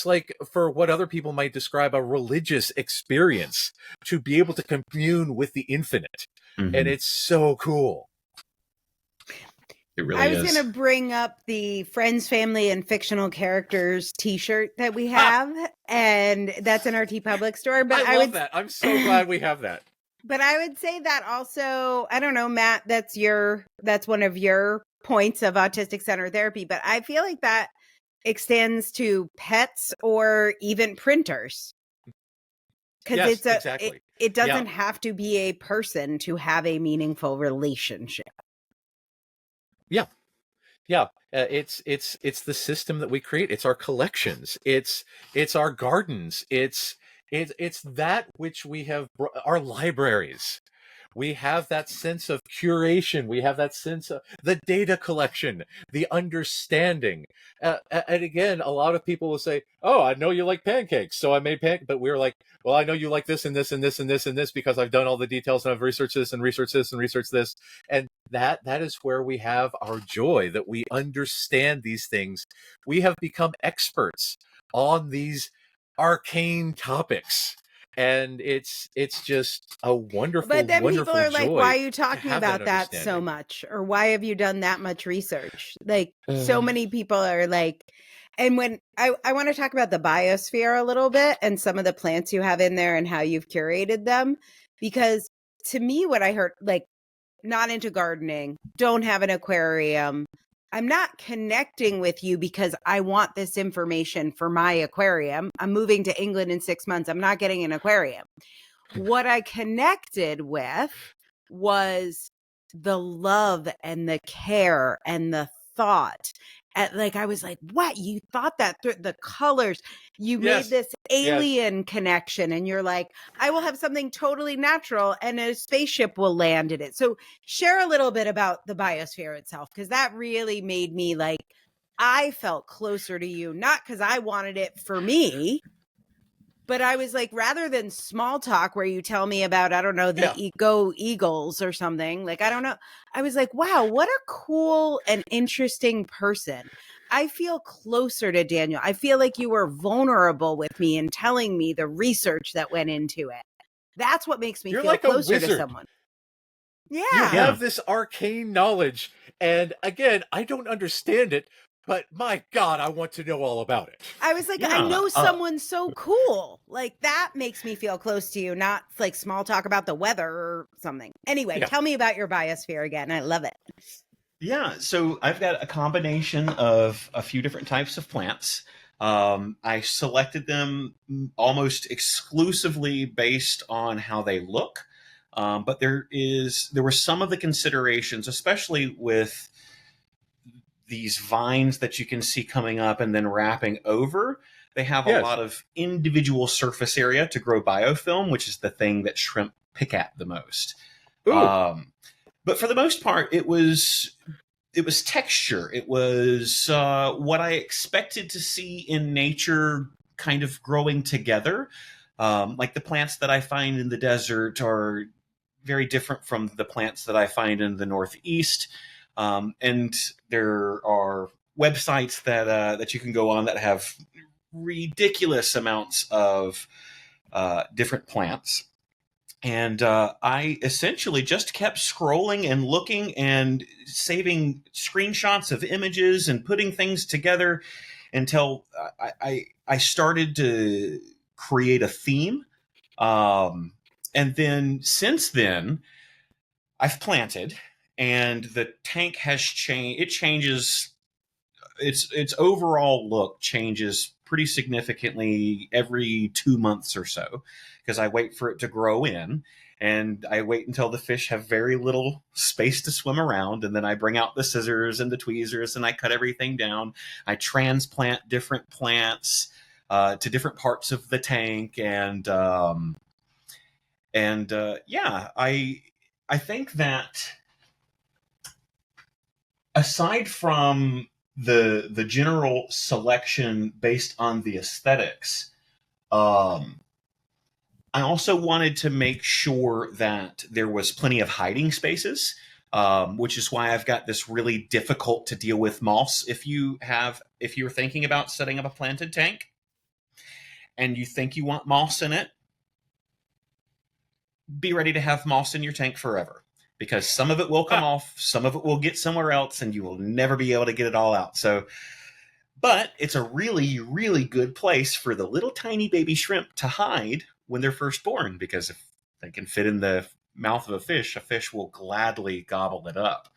like, for what other people might describe, a religious experience to be able to commune with the infinite. And it's so cool. It really is. I was going to bring up the Friends, Family, and Fictional Characters t-shirt that we have, and that's in our TeePublic store. But I love that. I'm so glad we have that. But I would say that also, I don't know, Matt, that's one of your points of Autistic Center Therapy, but I feel like that extends to pets or even printers. Because exactly. It doesn't have to be a person to have a meaningful relationship. Yeah. Yeah. It's the system that we create. It's our collections. It's our gardens. It's that which we have, our libraries. We have that sense of curation. We have that sense of the data collection, the understanding. And again, a lot of people will say, oh, I know you like pancakes, so I made pancakes. But we're like, well, I know you like this and this and this and this and this because I've done all the details and I've researched this and researched this and researched this. And that is where we have our joy, that we understand these things. We have become experts on these arcane topics. And it's just a wonderful, but then wonderful people are joy. like, why are you talking about that so much? Or why have you done that much research? Like, so many people are like, and when I want to talk about the biosphere a little bit and some of the plants you have in there and how you've curated them, because to me, what I heard, like, not into gardening, don't have an aquarium, I'm not connecting with you because I want this information for my aquarium. I'm moving to England in 6 months. I'm not getting an aquarium. What I connected with was the love and the care and the thought. Like, I was like, what? You thought that through the colors. You made this alien connection, and you're like, I will have something totally natural and a spaceship will land in it. So share a little bit about the biosphere itself, because that really made me like, I felt closer to you, not because I wanted it for me, but I was like, rather than small talk where you tell me about, I don't know, the Go Eagles or something, like, I don't know. I was like, wow, what a cool and interesting person. I feel closer to Daniel. I feel like you were vulnerable with me and telling me the research that went into it. That's what makes me You're feel like closer to someone. You Yeah. have this arcane knowledge. And again, I don't understand it, but my God, I want to know all about it. I was like, I know someone so cool. Like, that makes me feel close to you, not like small talk about the weather or something. Anyway, tell me about your biosphere again. I love it. Yeah, so I've got a combination of a few different types of plants. I selected them almost exclusively based on how they look. But there were some of the considerations, especially with these vines that you can see coming up and then wrapping over. They have a lot of individual surface area to grow biofilm, which is the thing that shrimp pick at the most. But for the most part, it was texture. It was what I expected to see in nature kind of growing together. Like the plants that I find in the desert are very different from the plants that I find in the Northeast. And there are websites that you can go on that have ridiculous amounts of different plants. And I essentially just kept scrolling and looking and saving screenshots of images and putting things together until I started to create a theme. And then since then, I've planted, and the tank has changed. It changes. Its overall look changes pretty significantly every 2 months or so, because I wait for it to grow in, and I wait until the fish have very little space to swim around, and then I bring out the scissors and the tweezers and I cut everything down. I transplant different plants to different parts of the tank, and yeah, I think that aside from the general selection based on the aesthetics, I also wanted to make sure that there was plenty of hiding spaces, which is why I've got this really difficult to deal with moss. If you're thinking about setting up a planted tank and you think you want moss in it, be ready to have moss in your tank forever. Because some of it will come off, some of it will get somewhere else, and you will never be able to get it all out. So, but it's a really, really good place for the little tiny baby shrimp to hide when they're first born, because if they can fit in the mouth of a fish will gladly gobble it up.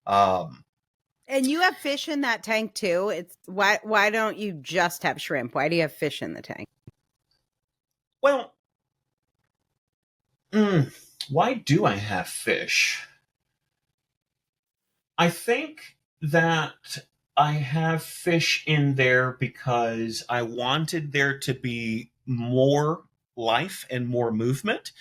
And you have fish in that tank too. It's why don't you just have shrimp? Why do you have fish in the tank? Well, why do I have fish? I think that I have fish in there because I wanted there to be more life and more movement.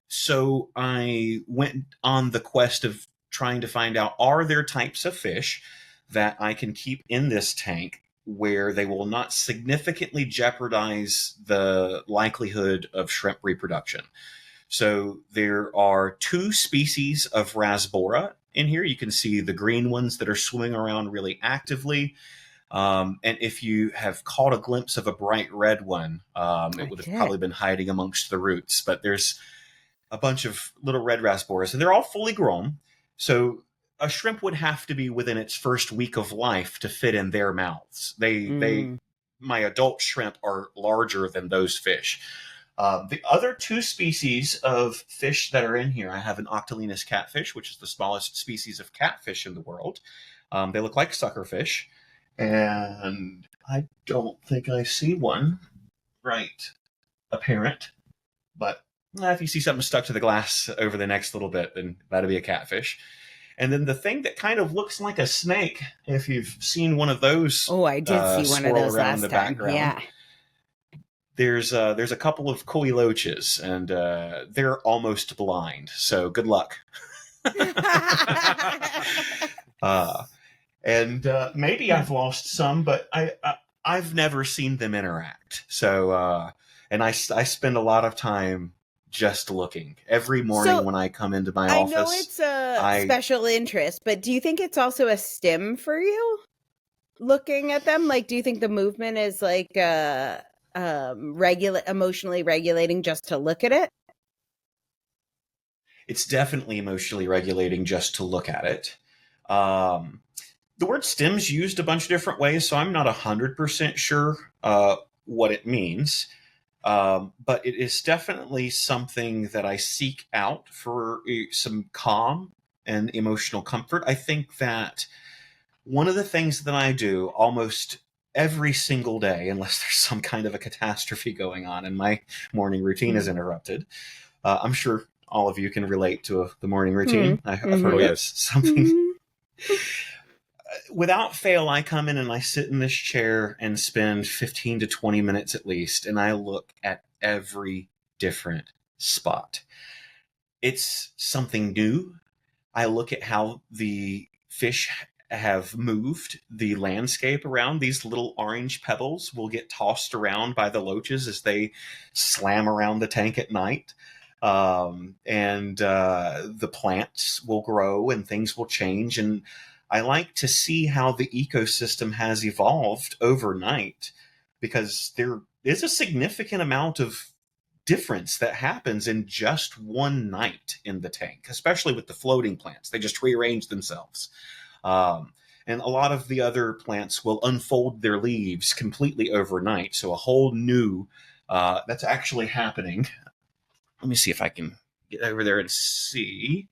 So I went on the quest of trying to find out, are there types of fish that I can keep in this tank where they will not significantly jeopardize the likelihood of shrimp reproduction? So there are 2 species of Rasbora in here. You can see the green ones that are swimming around really actively. And if you have caught a glimpse of a bright red one, it would have probably been hiding amongst the roots. But there's a bunch of little red Rasboras, and they're all fully grown. So a shrimp would have to be within its first week of life to fit in their mouths. My adult shrimp are larger than those fish. The other 2 species of fish that are in here, I have an Octolinus catfish, which is the smallest species of catfish in the world. They look like suckerfish, and I don't think I see one right apparent, but if you see something stuck to the glass over the next little bit, then that'll be a catfish. And then the thing that kind of looks like a snake, if you've seen one of those, I did see one of those last time. Background. Yeah. there's a couple of koi loaches, and they're almost blind. So good luck. And maybe I've lost some, but I've never seen them interact. So and I spend a lot of time just looking every morning So, when I come into my I office. know it's a special interest, but do you think it's also a stim for you? Looking at them, like, do you think the movement is like emotionally regulating just to look at it? It's definitely emotionally regulating just to look at it. The word stim's used a bunch of different ways, so I'm not 100% sure what it means. But it is definitely something that I seek out for some calm and emotional comfort. I think that one of the things that I do almost every single day, unless there's some kind of a catastrophe going on and my morning routine is interrupted, I'm sure all of you can relate to the morning routine. I've heard that's something. Without fail, I come in and I sit in this chair and spend 15 to 20 minutes at least, and I look at every different spot. It's something new. I look at how the fish have moved the landscape around. These little orange pebbles will get tossed around by the loaches as they slam around the tank at night. And the plants will grow and things will change. And I like to see how the ecosystem has evolved overnight, because there is a significant amount of difference that happens in just one night in the tank, especially with the floating plants. They just rearrange themselves. And a lot of the other plants will unfold their leaves completely overnight. So a whole new, that's actually happening. Let me see if I can get over there and see.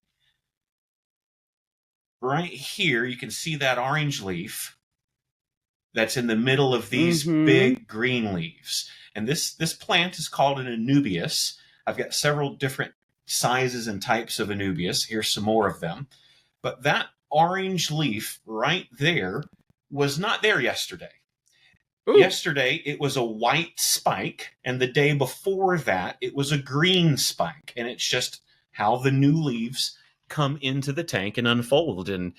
Right here, you can see that orange leaf that's in the middle of these big green leaves. And this plant is called an anubias. I've got several different sizes and types of anubias. Here's some more of them. But that orange leaf right there was not there yesterday. Ooh. Yesterday, it was a white spike, and the day before that, it was a green spike. And it's just how the new leaves come into the tank and unfold. And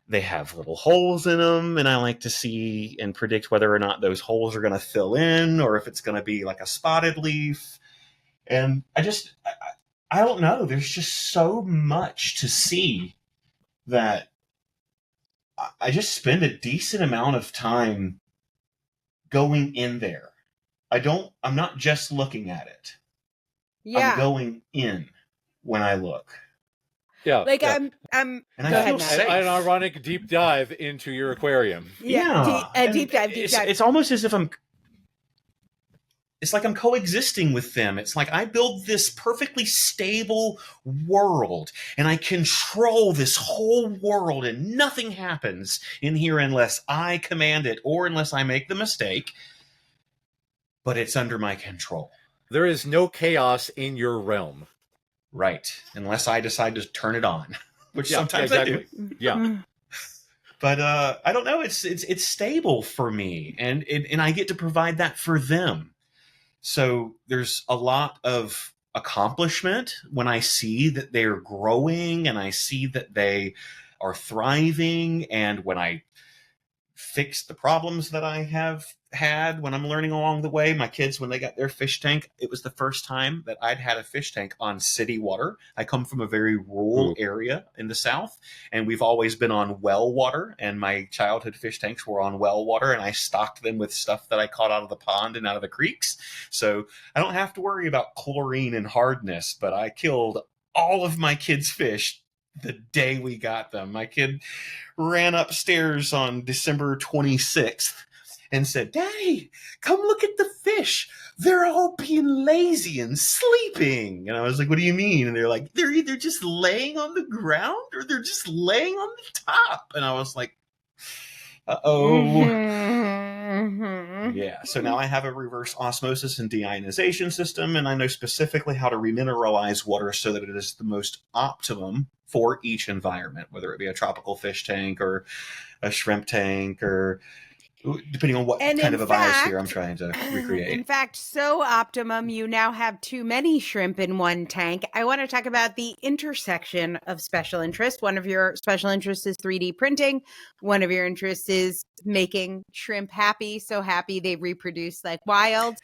they have little holes in them, and I like to see and predict whether or not those holes are going to fill in, or if it's going to be like a spotted leaf. And I don't know. There's just so much to see that I just spend a decent amount of time going in there. I'm not just looking at it. Yeah. I'm going in when I look. Yeah. Like yeah. I'm and I feel safe. An ironic deep dive into your aquarium. Yeah. Deep dive. It's almost as if it's like I'm coexisting with them. It's like I build this perfectly stable world, and I control this whole world, and nothing happens in here unless I command it or unless I make the mistake. But it's under my control. There is no chaos in your realm. Right. Unless I decide to turn it on, which sometimes I do. Yeah. But I don't know. It's stable for me, and I get to provide that for them. So there's a lot of accomplishment when I see that they're growing and I see that they are thriving, and when I fix the problems that I have had when I'm learning along the way. My kids, when they got their fish tank, it was the first time that I'd had a fish tank on city water. I come from a very rural area in the South, and we've always been on well water, and my childhood fish tanks were on well water, and I stocked them with stuff that I caught out of the pond and out of the creeks. So I don't have to worry about chlorine and hardness, but I killed all of my kids' fish the day we got them. My kid ran upstairs on December 26th and said, "Daddy, come look at the fish. They're all being lazy and sleeping." And I was like, "What do you mean?" And they're like, "They're either just laying on the ground or they're just laying on the top." And I was like, Yeah. So now I have a reverse osmosis and deionization system, and I know specifically how to remineralize water so that it is the most optimum for each environment, whether it be a tropical fish tank or a shrimp tank or depending on what And kind in of a biosphere fact- I'm trying to recreate. In fact, so optimum, you now have too many shrimp in one tank. I want to talk about the intersection of special interest. One of your special interests is 3D printing. One of your interests is making shrimp happy, so happy they reproduce like wild.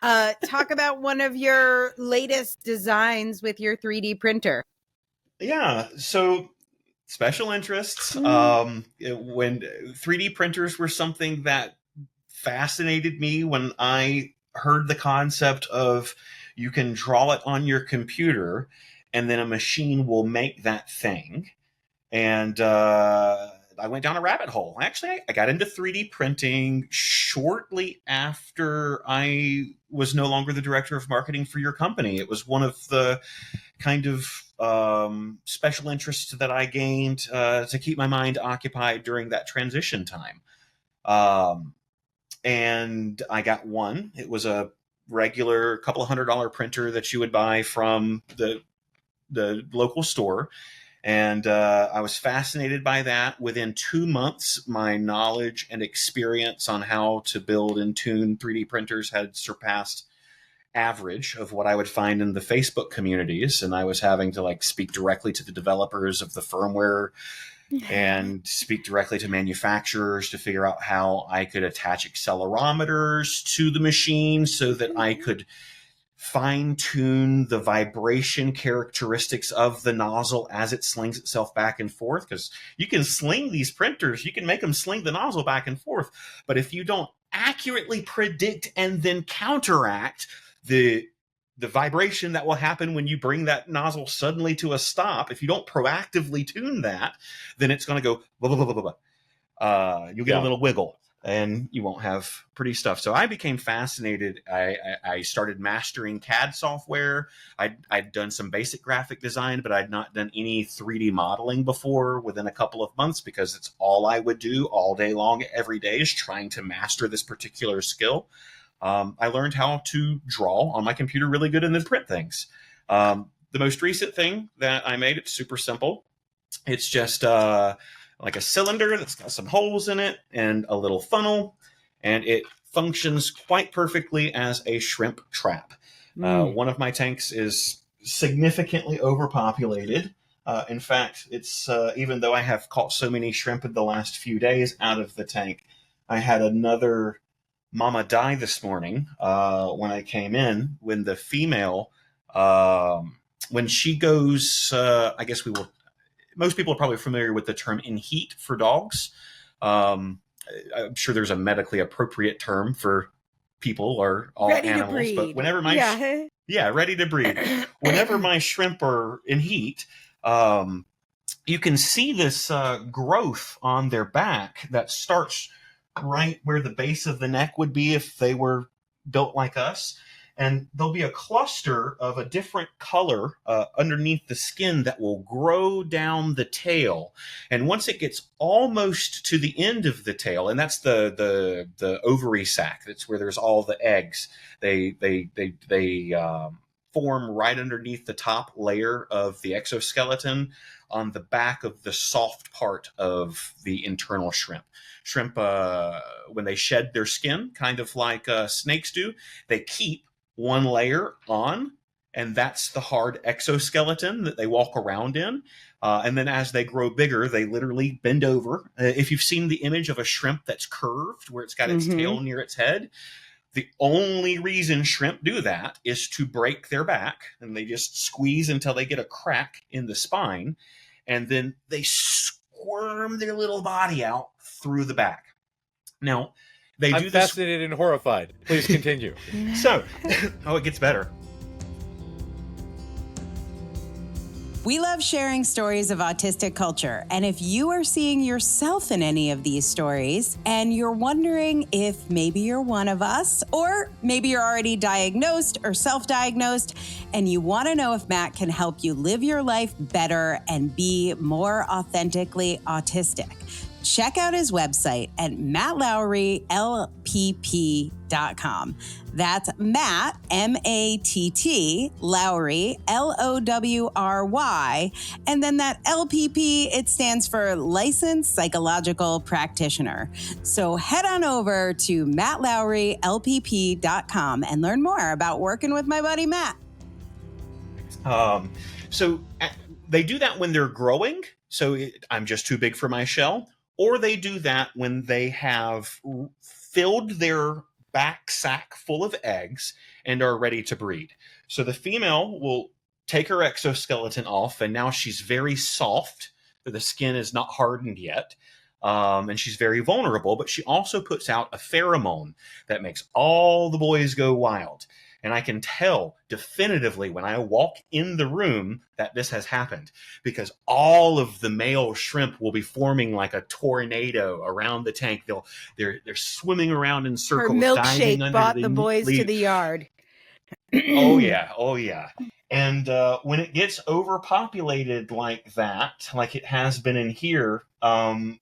Talk about one of your latest designs with your 3D printer. Yeah, so special interests. Mm. When 3D printers were something that fascinated me when I heard the concept of you can draw it on your computer and then a machine will make that thing. And I went down a rabbit hole. Actually, I got into 3D printing shortly after I was no longer the director of marketing for your company. It was one of the kind of special interests that I gained to keep my mind occupied during that transition time. And I got one. It was a regular couple of $100 printer that you would buy from the local store. And I was fascinated by that. Within 2 months, my knowledge and experience on how to build and tune 3D printers had surpassed average of what I would find in the Facebook communities. And I was having to speak directly to the developers of the firmware and speak directly to manufacturers to figure out how I could attach accelerometers to the machine so that I could fine-tune the vibration characteristics of the nozzle as it slings itself back and forth. Because you can sling these printers, you can make them sling the nozzle back and forth, but if you don't accurately predict and then counteract the vibration that will happen when you bring that nozzle suddenly to a stop, if you don't proactively tune that, then it's going to go blah, blah, blah, blah, blah. You'll get a little wiggle and you won't have pretty stuff. So I became fascinated. I started mastering CAD software. I'd done some basic graphic design, but I'd not done any 3D modeling before within a couple of months, because it's all I would do all day long, every day, is trying to master this particular skill. I learned how to draw on my computer really good and then print things. The most recent thing that I made, it's super simple. It's just like a cylinder that's got some holes in it and a little funnel, and it functions quite perfectly as a shrimp trap. One of my tanks is significantly overpopulated. In fact, it's even though I have caught so many shrimp in the last few days out of the tank, I had another mama die this morning when I came in, when the female, when she goes, I guess most people are probably familiar with the term in heat for dogs. I'm sure there's a medically appropriate term for people or all Ready animals, to breed. but whenever my ready to breed. Whenever my shrimp are in heat, you can see this growth on their back that starts right where the base of the neck would be if they were built like us. And there'll be a cluster of a different color underneath the skin that will grow down the tail. And once it gets almost to the end of the tail, and that's the ovary sac, that's where there's all the eggs. They form right underneath the top layer of the exoskeleton on the back of the soft part of the internal shrimp. Shrimp, when they shed their skin, kind of like snakes do, they keep one layer on, and that's the hard exoskeleton that they walk around in. And then as they grow bigger, they literally bend over. If you've seen the image of a shrimp that's curved, where it's got its tail near its head, the only reason shrimp do that is to break their back, and they just squeeze until they get a crack in the spine, and then they squirm their little body out through the back. Now, I'm fascinated and horrified. Please continue. So, it gets better. We love sharing stories of autistic culture. And if you are seeing yourself in any of these stories and you're wondering if maybe you're one of us, or maybe you're already diagnosed or self-diagnosed, and you want to know if Matt can help you live your life better and be more authentically autistic, check out his website at mattlowrylpp.com. That's Matt, M-A-T-T, Lowry, L-O-W-R-Y. And then that LPP, it stands for Licensed Psychological Practitioner. So head on over to mattlowrylpp.com and learn more about working with my buddy Matt. So they do that when they're growing. So I'm just too big for my shell. Or they do that when they have filled their back sack full of eggs and are ready to breed. So the female will take her exoskeleton off, and now she's very soft. The skin is not hardened yet. And she's very vulnerable, but she also puts out a pheromone that makes all the boys go wild. And I can tell definitively when I walk in the room that this has happened, because all of the male shrimp will be forming like a tornado around the tank. They're swimming around in circles. Her milkshake brought the boys to the yard. Oh yeah. And when it gets overpopulated like that, like it has been in here, I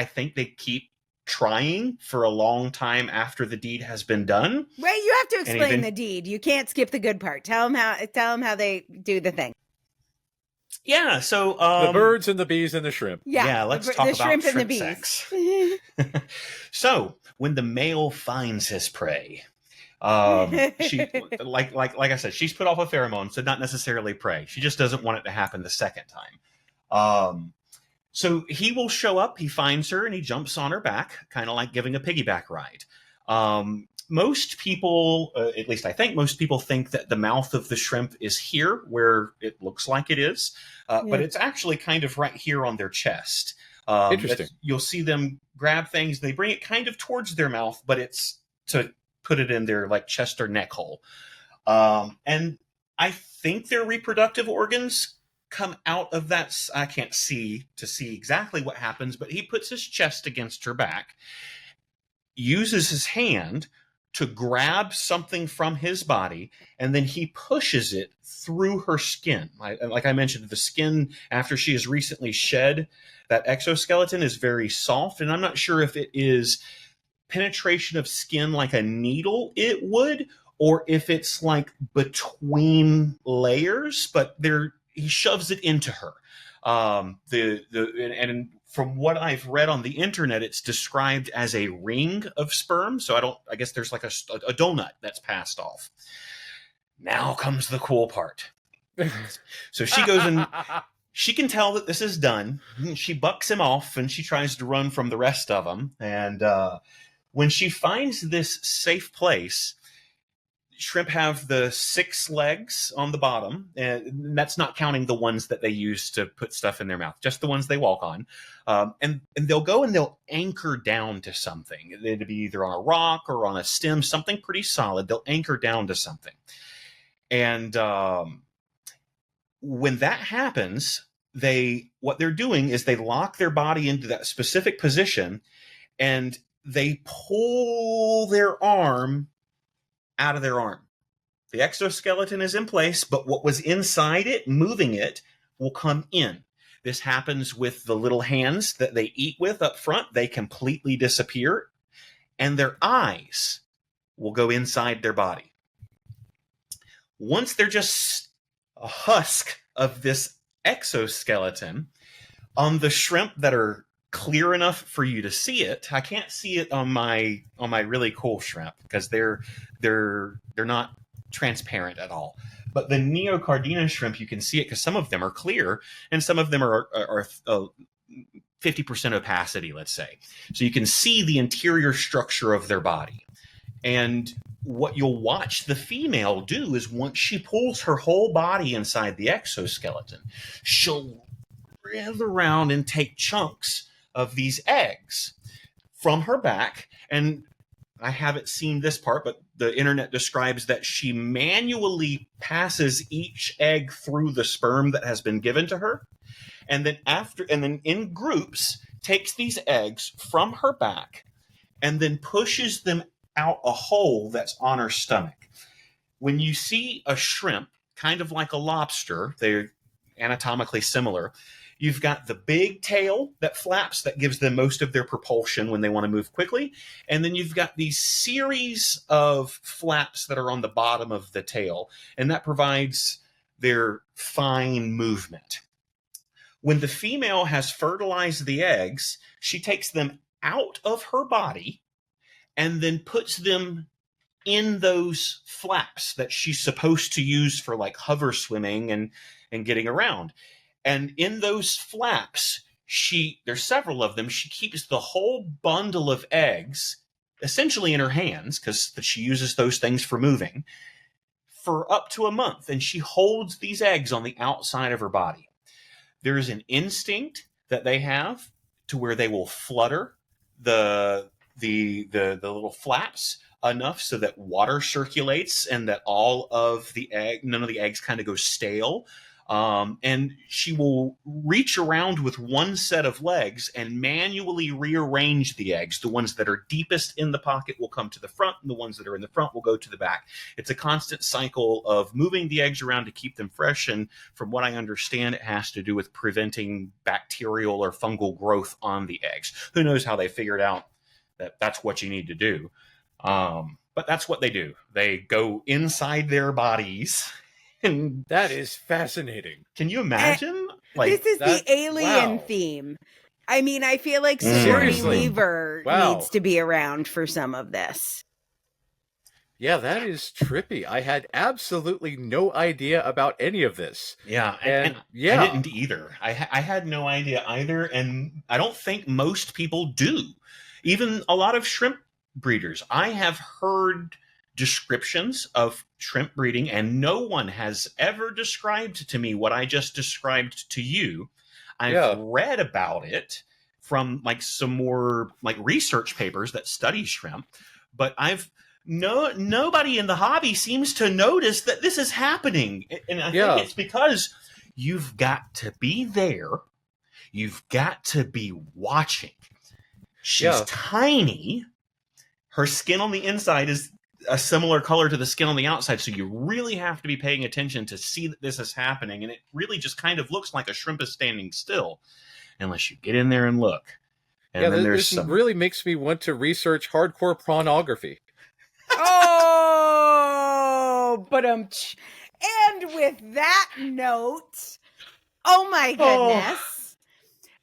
think they keep trying for a long time after the deed has been done. Wait, you have to explain the deed. You can't skip the good part. Tell them how they do the thing. Yeah, so the birds and the bees and the shrimp. Yeah, let's talk about shrimp and the bees. sex. So when the male finds his prey, she like I said, she's put off a pheromone, so not necessarily prey. She just doesn't want it to happen the second time. So he will show up, he finds her, and he jumps on her back, kind of like giving a piggyback ride. Most people, at least I think most people think that the mouth of the shrimp is here, where it looks like it is. But it's actually kind of right here on their chest. Interesting. You'll see them grab things, they bring it kind of towards their mouth, but it's to put it in their like chest or neck hole. And I think their reproductive organs come out of that. I can't see exactly what happens, but he puts his chest against her back, uses his hand to grab something from his body, and then he pushes it through her skin. Like I mentioned, the skin after she has recently shed that exoskeleton is very soft, and I'm not sure if it is penetration of skin like a needle it would, or if it's like between layers, but he shoves it into her. And from what I've read on the internet, it's described as a ring of sperm. So I guess there's like a donut that's passed off. Now comes the cool part. So she goes and she can tell that this is done. She bucks him off and she tries to run from the rest of them. And when she finds this safe place, shrimp have the 6 legs on the bottom, and that's not counting the ones that they use to put stuff in their mouth, just the ones they walk on. And they'll go and they'll anchor down to something. It'll be either on a rock or on a stem, something pretty solid. They'll anchor down to something. And when that happens, what they're doing is they lock their body into that specific position, and they pull their arm out of their arm. The exoskeleton is in place, but what was inside it, moving it, will come in. This happens with the little hands that they eat with up front. They completely disappear, and their eyes will go inside their body. Once they're just a husk of this exoskeleton, on the shrimp that are clear enough for you to see it, I can't see it on my really cool shrimp because they're not transparent at all. But the Neocaridina shrimp, you can see it because some of them are clear and some of them are 50% opacity, let's say. So you can see the interior structure of their body. And what you'll watch the female do is once she pulls her whole body inside the exoskeleton, she'll writhe around and take chunks of these eggs from her back. And I haven't seen this part, but the internet describes that she manually passes each egg through the sperm that has been given to her. And then in groups takes these eggs from her back and then pushes them out a hole that's on her stomach. When you see a shrimp, kind of like a lobster, they're anatomically similar. You've got the big tail that flaps, that gives them most of their propulsion when they want to move quickly. And then you've got these series of flaps that are on the bottom of the tail, and that provides their fine movement. When the female has fertilized the eggs, she takes them out of her body and then puts them in those flaps that she's supposed to use for like hover swimming and getting around. And in those flaps, there's several of them, she keeps the whole bundle of eggs essentially in her hands, because she uses those things for moving, for up to a month. And she holds these eggs on the outside of her body. There's an instinct that they have to where they will flutter the little flaps enough so that water circulates and that none of the eggs kind of go stale. And she will reach around with one set of legs and manually rearrange the eggs. The ones that are deepest in the pocket will come to the front, and the ones that are in the front will go to the back. It's a constant cycle of moving the eggs around to keep them fresh. And from what I understand, it has to do with preventing bacterial or fungal growth on the eggs. Who knows how they figured out that that's what you need to do. But that's what they do. They go inside their bodies. And that is fascinating. Can you imagine? This is the alien theme. I mean, I feel like Sigourney Weaver needs to be around for some of this. Yeah, that is trippy. I had absolutely no idea about any of this. Yeah, and I didn't either. I had no idea either, and I don't think most people do. Even a lot of shrimp breeders. I have heard descriptions of shrimp breeding, and no one has ever described to me what I just described to you. I've read about it from like some more like research papers that study shrimp, but nobody in the hobby seems to notice that this is happening. And I think it's because you've got to be there. You've got to be watching. She's tiny. Her skin on the inside is a similar color to the skin on the outside, so you really have to be paying attention to see that this is happening. And it really just kind of looks like a shrimp is standing still, unless you get in there and look. And then this really makes me want to research hardcore pornography. Oh, but and with that note, oh my goodness.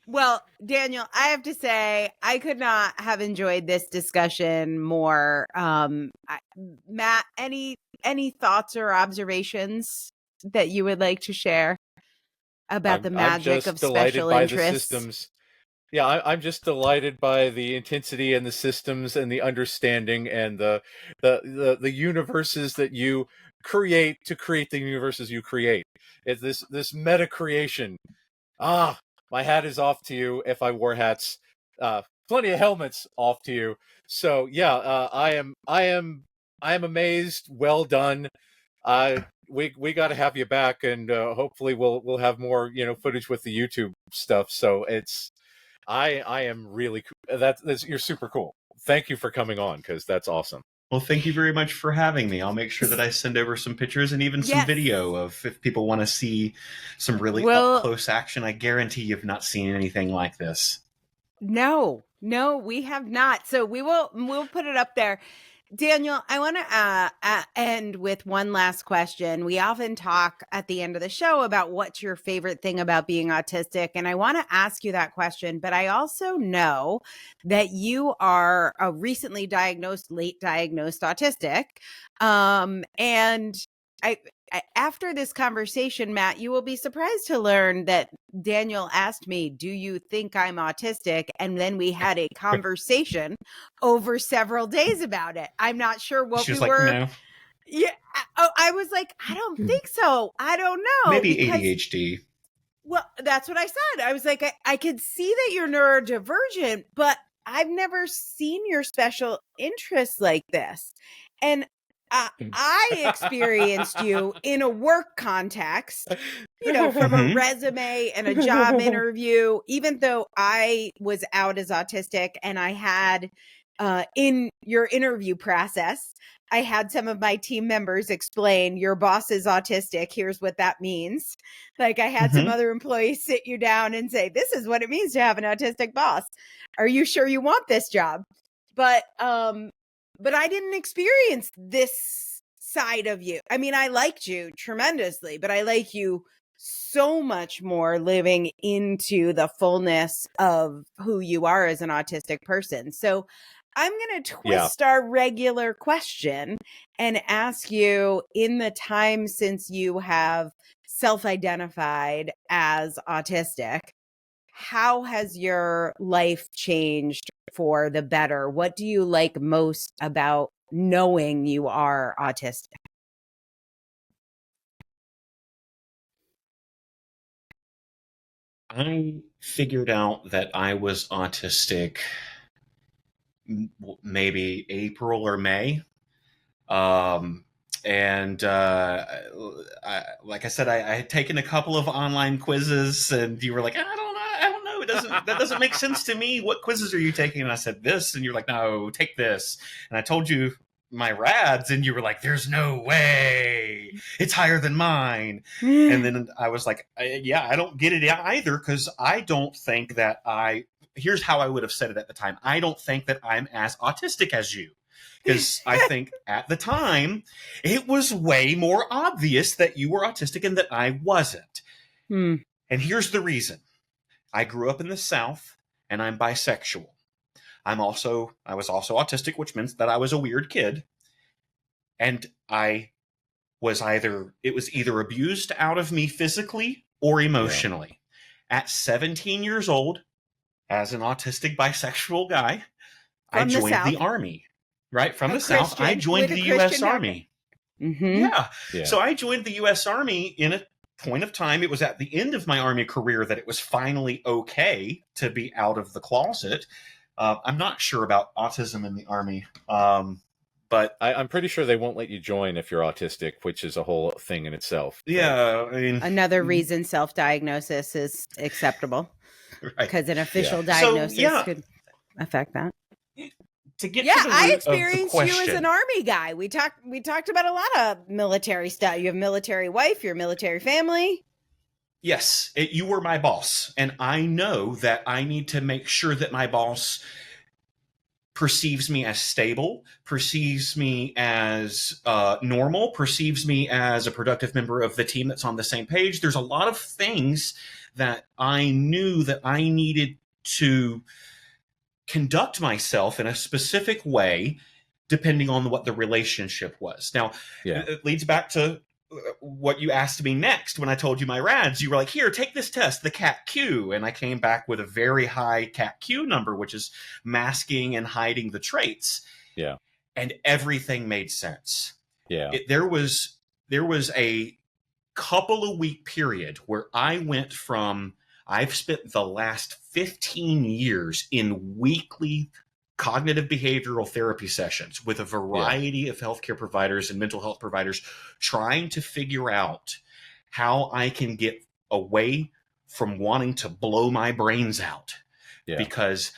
Well, Daniel, I have to say, I could not have enjoyed this discussion more. Matt, any thoughts or observations that you would like to share about the magic of special interests? The systems. Yeah, I'm just delighted by the intensity and the systems and the understanding and the universes that you create to create the universes you create. It's this meta creation. My hat is off to you. If I wore hats, plenty of helmets off to you. So yeah, I am amazed. Well done. We got to have you back, and hopefully we'll have more footage with the YouTube stuff. So I am really cool. You're super cool. Thank you for coming on, because that's awesome. Well, thank you very much for having me. I'll make sure that I send over some pictures and even some video of if people want to see some really up-close action. I guarantee you've not seen anything like this. No, we have not. So we'll put it up there. Daniel, I want to end with one last question. We often talk at the end of the show about what's your favorite thing about being autistic. And I want to ask you that question, but I also know that you are a recently diagnosed, late diagnosed autistic. And after this conversation, Matt, you will be surprised to learn that Daniel asked me, "Do you think I'm autistic?" And then we had a conversation over several days about it. I'm not sure what we were. No. Yeah. I was like, I don't think so. I don't know. Maybe ADHD. Well, that's what I said. I was like, I could see that you're neurodivergent, but I've never seen your special interests like this. And I experienced you in a work context, from a resume and a job interview, even though I was out as autistic and I had in your interview process, I had some of my team members explain, your boss is autistic. Here's what that means. Like I had some other employees sit you down and say, this is what it means to have an autistic boss. Are you sure you want this job? But I didn't experience this side of you. I mean, I liked you tremendously, but I like you so much more living into the fullness of who you are as an autistic person. So I'm going to twist our regular question and ask you, in the time since you have self-identified as autistic, how has your life changed for the better? What do you like most about knowing you are autistic? I figured out that I was autistic maybe April or May. And like I said, I had taken a couple of online quizzes, and you were like, I don't know, that doesn't make sense to me. What quizzes are you taking? And I said this, and you're like, no, take this. And I told you my rads, and you were like, there's no way, it's higher than mine. And then I was like, yeah, I don't get it either, because I don't think that here's how I would have said it at the time. I don't think that I'm as autistic as you. Because I think at the time, it was way more obvious that you were autistic and that I wasn't. And here's the reason. I grew up in the South, and I'm bisexual. I was also autistic, which means that I was a weird kid. And it was either abused out of me physically or emotionally. Yeah. At 17 years old, as an autistic bisexual guy, I joined the Army. Right, from the South, I joined the U.S. Army. Yeah. So I joined the U.S. Army in a point of time. It was at the end of my Army career that it was finally okay to be out of the closet. I'm not sure about autism in the Army, but I'm pretty sure they won't let you join if you're autistic, which is a whole thing in itself. Yeah, I mean, another reason self-diagnosis is acceptable, because an official diagnosis could affect that. To get to the root I of experienced the question. You as an Army guy. We talked about a lot of military stuff. You have a military wife, you're a military family. Yes, you were my boss, and I know that I need to make sure that my boss perceives me as stable, perceives me as normal, perceives me as a productive member of the team that's on the same page. There's a lot of things that I knew that I needed to conduct myself in a specific way depending on what the relationship was. Now, it leads back to what you asked me next when I told you my rads. You were like, here, take this test, the CAT-Q. And I came back with a very high CAT-Q number, which is masking and hiding the traits. Yeah. And everything made sense. Yeah. There was a couple of week period where I went from, I've spent the last 15 years in weekly cognitive behavioral therapy sessions with a variety of healthcare providers and mental health providers, trying to figure out how I can get away from wanting to blow my brains out. Because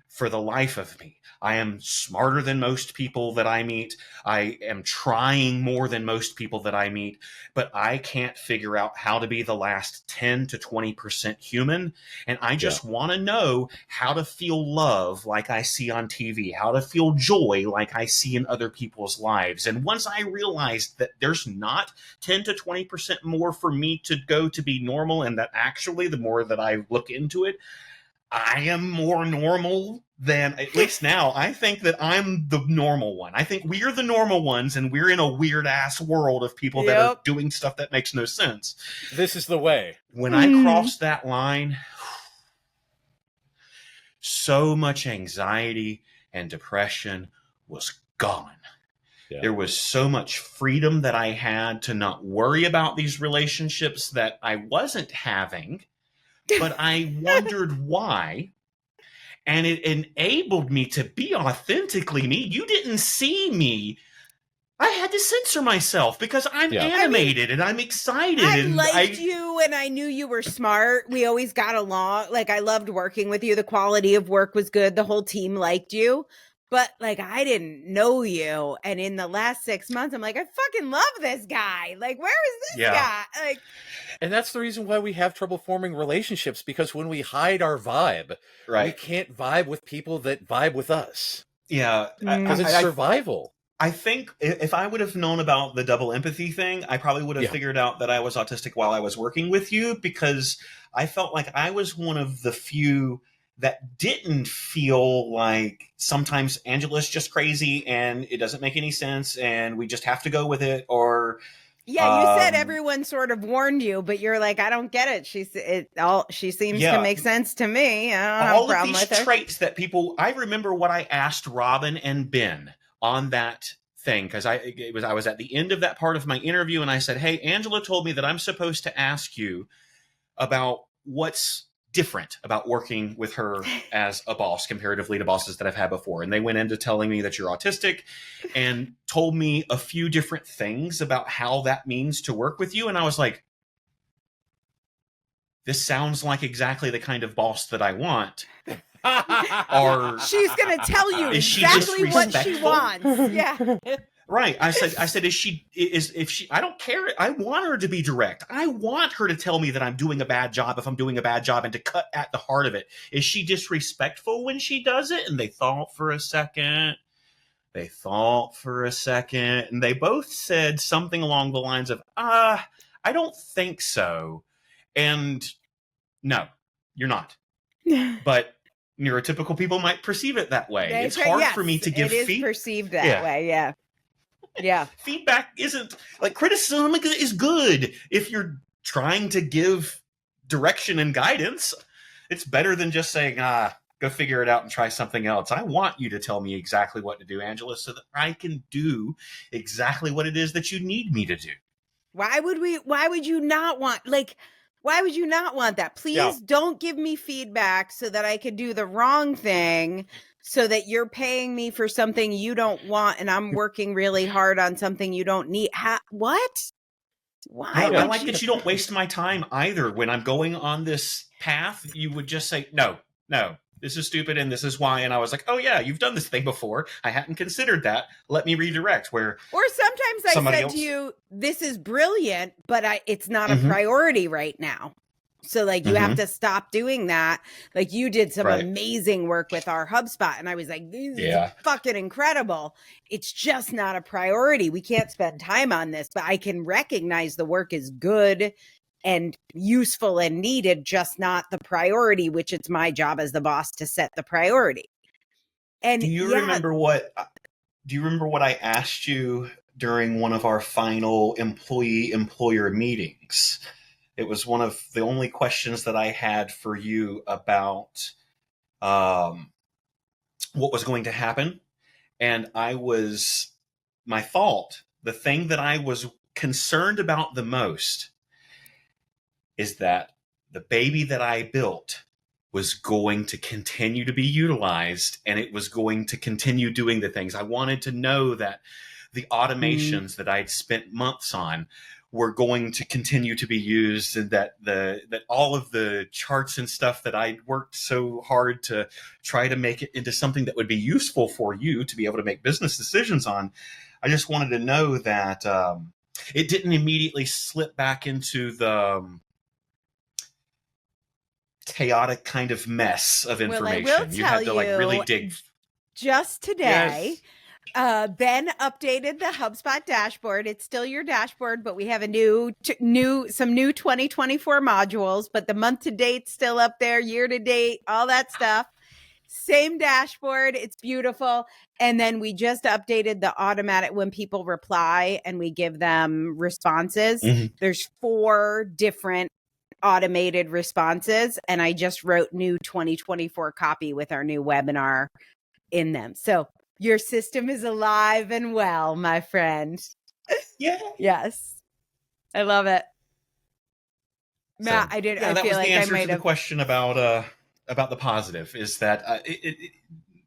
for the life of me, I am smarter than most people that I meet. I am trying more than most people that I meet, but I can't figure out how to be the last 10 to 20% human. And I just want to know how to feel love like I see on TV, how to feel joy like I see in other people's lives. And once I realized that there's not 10 to 20% more for me to go to be normal, and that actually the more that I look into it, I am more normal than, at least now, I think that I'm the normal one. I think we're the normal ones, and we're in a weird-ass world of people that are doing stuff that makes no sense. This is the way. When I crossed that line, so much anxiety and depression was gone. There was so much freedom that I had to not worry about these relationships that I wasn't having. But I wondered why, and it enabled me to be authentically me. You didn't see me. I had to censor myself because I'm animated and I'm excited. I liked you, and I knew you were smart. We always got along. Like, I loved working with you. The quality of work was good. The whole team liked you. but like I didn't know you. And in the last 6 months, I'm like, I fucking love this guy. Like, where is this guy? Like, and that's the reason why we have trouble forming relationships, because when we hide our vibe, we can't vibe with people that vibe with us. Yeah. Because it's survival. I think if I would have known about the double empathy thing, I probably would have figured out that I was autistic while I was working with you, because I felt like I was one of the few that didn't feel like sometimes Angela's just crazy and it doesn't make any sense and we just have to go with it. Or yeah, you said everyone sort of warned you, but you're like, I don't get it. She seems to make sense to me. I don't have a problem with her. All of these traits that people, I remember what I asked Robin and Ben on that thing, because I was at the end of that part of my interview, and I said, hey, Angela told me that I'm supposed to ask you about what's different about working with her as a boss comparatively to bosses that I've had before. And they went into telling me that you're autistic and told me a few different things about how that means to work with you. And I was like, this sounds like exactly the kind of boss that I want. Or she's going to tell you exactly what she wants. Yeah. Right. I said, if she, I don't care. I want her to be direct. I want her to tell me that I'm doing a bad job if I'm doing a bad job, and to cut at the heart of it. Is she disrespectful when she does it? And they thought for a second. And they both said something along the lines of, I don't think so. And no, you're not. But neurotypical people might perceive it that way. It's hard for me to give feedback. It is perceived that way, yeah. Yeah. Feedback isn't like criticism is good if you're trying to give direction and guidance. It's better than just saying, go figure it out and try something else. I want you to tell me exactly what to do, Angela, so that I can do exactly what it is that you need me to do. Why would you not want that? Please don't give me feedback so that I could do the wrong thing, so that you're paying me for something you don't want and I'm working really hard on something you don't need. What? Why? I like that you don't waste my time either. When I'm going on this path, you would just say, no, this is stupid and this is why. And I was like, oh yeah, you've done this thing before. I hadn't considered that. Let me redirect. Or sometimes I said to you, this is brilliant, but it's not a priority right now. So like you have to stop doing that. Like you did some amazing work with our HubSpot. And I was like, this is fucking incredible. It's just not a priority. We can't spend time on this, but I can recognize the work is good and useful and needed, just not the priority, which it's my job as the boss to set the priority. And do you remember what I asked you during one of our final employee-employer meetings? It was one of the only questions that I had for you about what was going to happen. And the thing that I was concerned about the most is that the baby that I built was going to continue to be utilized, and it was going to continue doing the things. I wanted to know that the automations that I'd spent months on were going to continue to be used, and that all of the charts and stuff that I'd worked so hard to try to make it into something that would be useful for you to be able to make business decisions on. I just wanted to know that it didn't immediately slip back into the chaotic kind of mess of information. Well, I will you had to really dig. Just today, Ben updated the HubSpot dashboard. It's still your dashboard, but we have some new 2024 modules, but the month to date's still up there, year to date, all that stuff. Same dashboard. It's beautiful. And then we just updated the automatic when people reply and we give them responses. There's 4 different automated responses, and I just wrote new 2024 copy with our new webinar in them. So your system is alive and well, my friend. Yeah. Yes. I love it. Matt, I feel that was like the answer I might to have the question about the positive, is that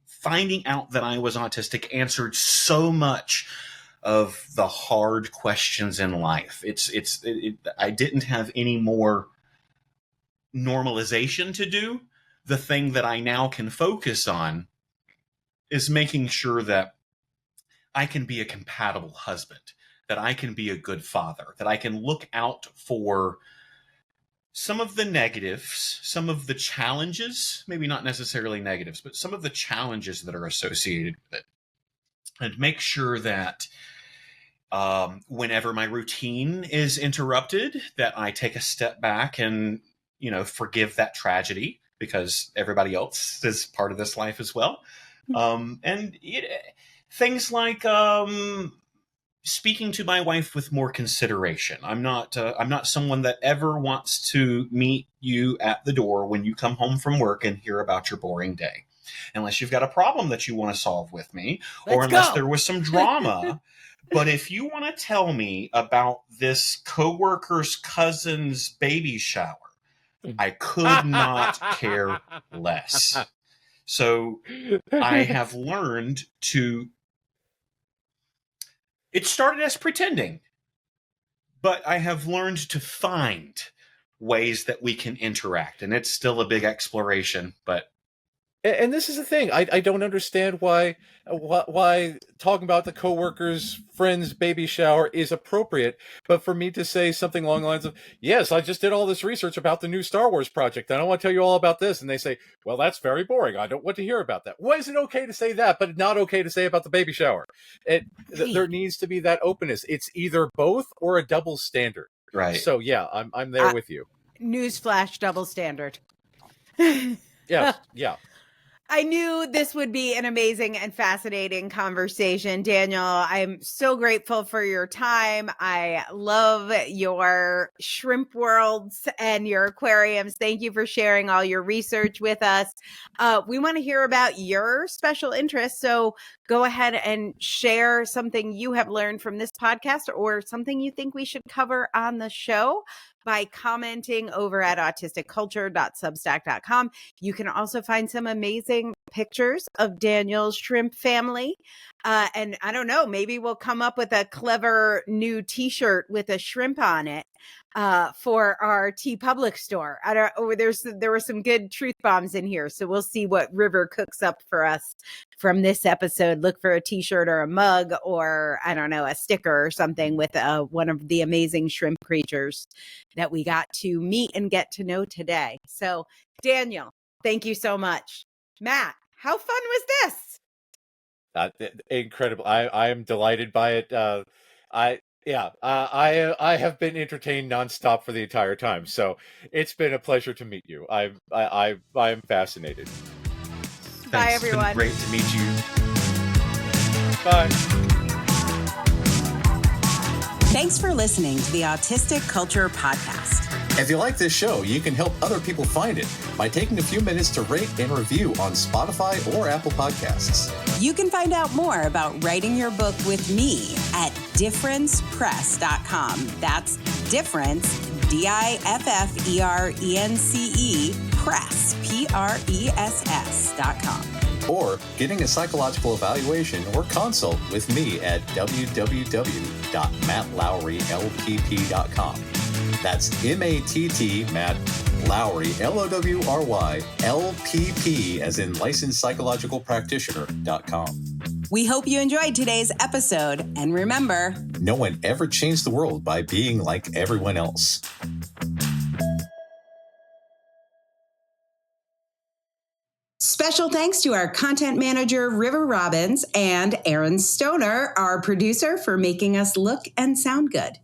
finding out that I was autistic answered so much of the hard questions in life. I didn't have any more normalization to do. The thing that I now can focus on is making sure that I can be a compatible husband, that I can be a good father, that I can look out for some of the negatives, some of the challenges, maybe not necessarily negatives, but some of the challenges that are associated with it. And make sure that whenever my routine is interrupted, that I take a step back and, forgive that tragedy, because everybody else is part of this life as well. Things like speaking to my wife with more consideration. I'm not someone that ever wants to meet you at the door when you come home from work and hear about your boring day, unless you've got a problem that you want to solve with me, or unless there was some drama. But if you want to tell me about this coworker's cousin's baby shower, I could not care less. So I have learned to. It started as pretending, but I have learned to find ways that we can interact, and it's still a big exploration, but. And this is the thing. I don't understand why talking about the coworker's friend's baby shower is appropriate, but for me to say something along the lines of, yes, I just did all this research about the new Star Wars project, and I want to tell you all about this, and they say, well, that's very boring. I don't want to hear about that. Why is it okay to say that, but not okay to say about the baby shower? There needs to be that openness. It's either both or a double standard. Right. So yeah, I'm there with you. Newsflash, double standard. Yes, yeah. I knew this would be an amazing and fascinating conversation, Daniel. I'm so grateful for your time. I love your shrimp worlds and your aquariums. Thank you for sharing all your research with us. We want to hear about your special interests. So go ahead and share something you have learned from this podcast or something you think we should cover on the show by commenting over at autisticculture.substack.com. You can also find some amazing pictures of Daniel's shrimp family. And I don't know, maybe we'll come up with a clever new t-shirt with a shrimp on it for our TeePublic store. There were some good truth bombs in here. So we'll see what River cooks up for us from this episode. Look for a t-shirt or a mug or, I don't know, a sticker or something with one of the amazing shrimp creatures that we got to meet and get to know today. So Daniel, thank you so much. Matt, how fun was this? Incredible. I am delighted by it. I have been entertained nonstop for the entire time. So it's been a pleasure to meet you. I am fascinated. Bye, everyone. It's been great to meet you. Bye. Thanks for listening to the Autistic Culture Podcast. If you like this show, you can help other people find it by taking a few minutes to rate and review on Spotify or Apple Podcasts. You can find out more about writing your book with me at differencepress.com. That's difference, DIFFERENCE, press, PRESS.com. Or getting a psychological evaluation or consult with me at www.mattlowrylpp.com. That's MATT, Matt Lowry, LOWRY, LPP, as in licensed psychological practitioner.com. We hope you enjoyed today's episode. And remember, no one ever changed the world by being like everyone else. special thanks to our content manager, River Robbins, and Aaron Stoner, our producer, for making us look and sound good.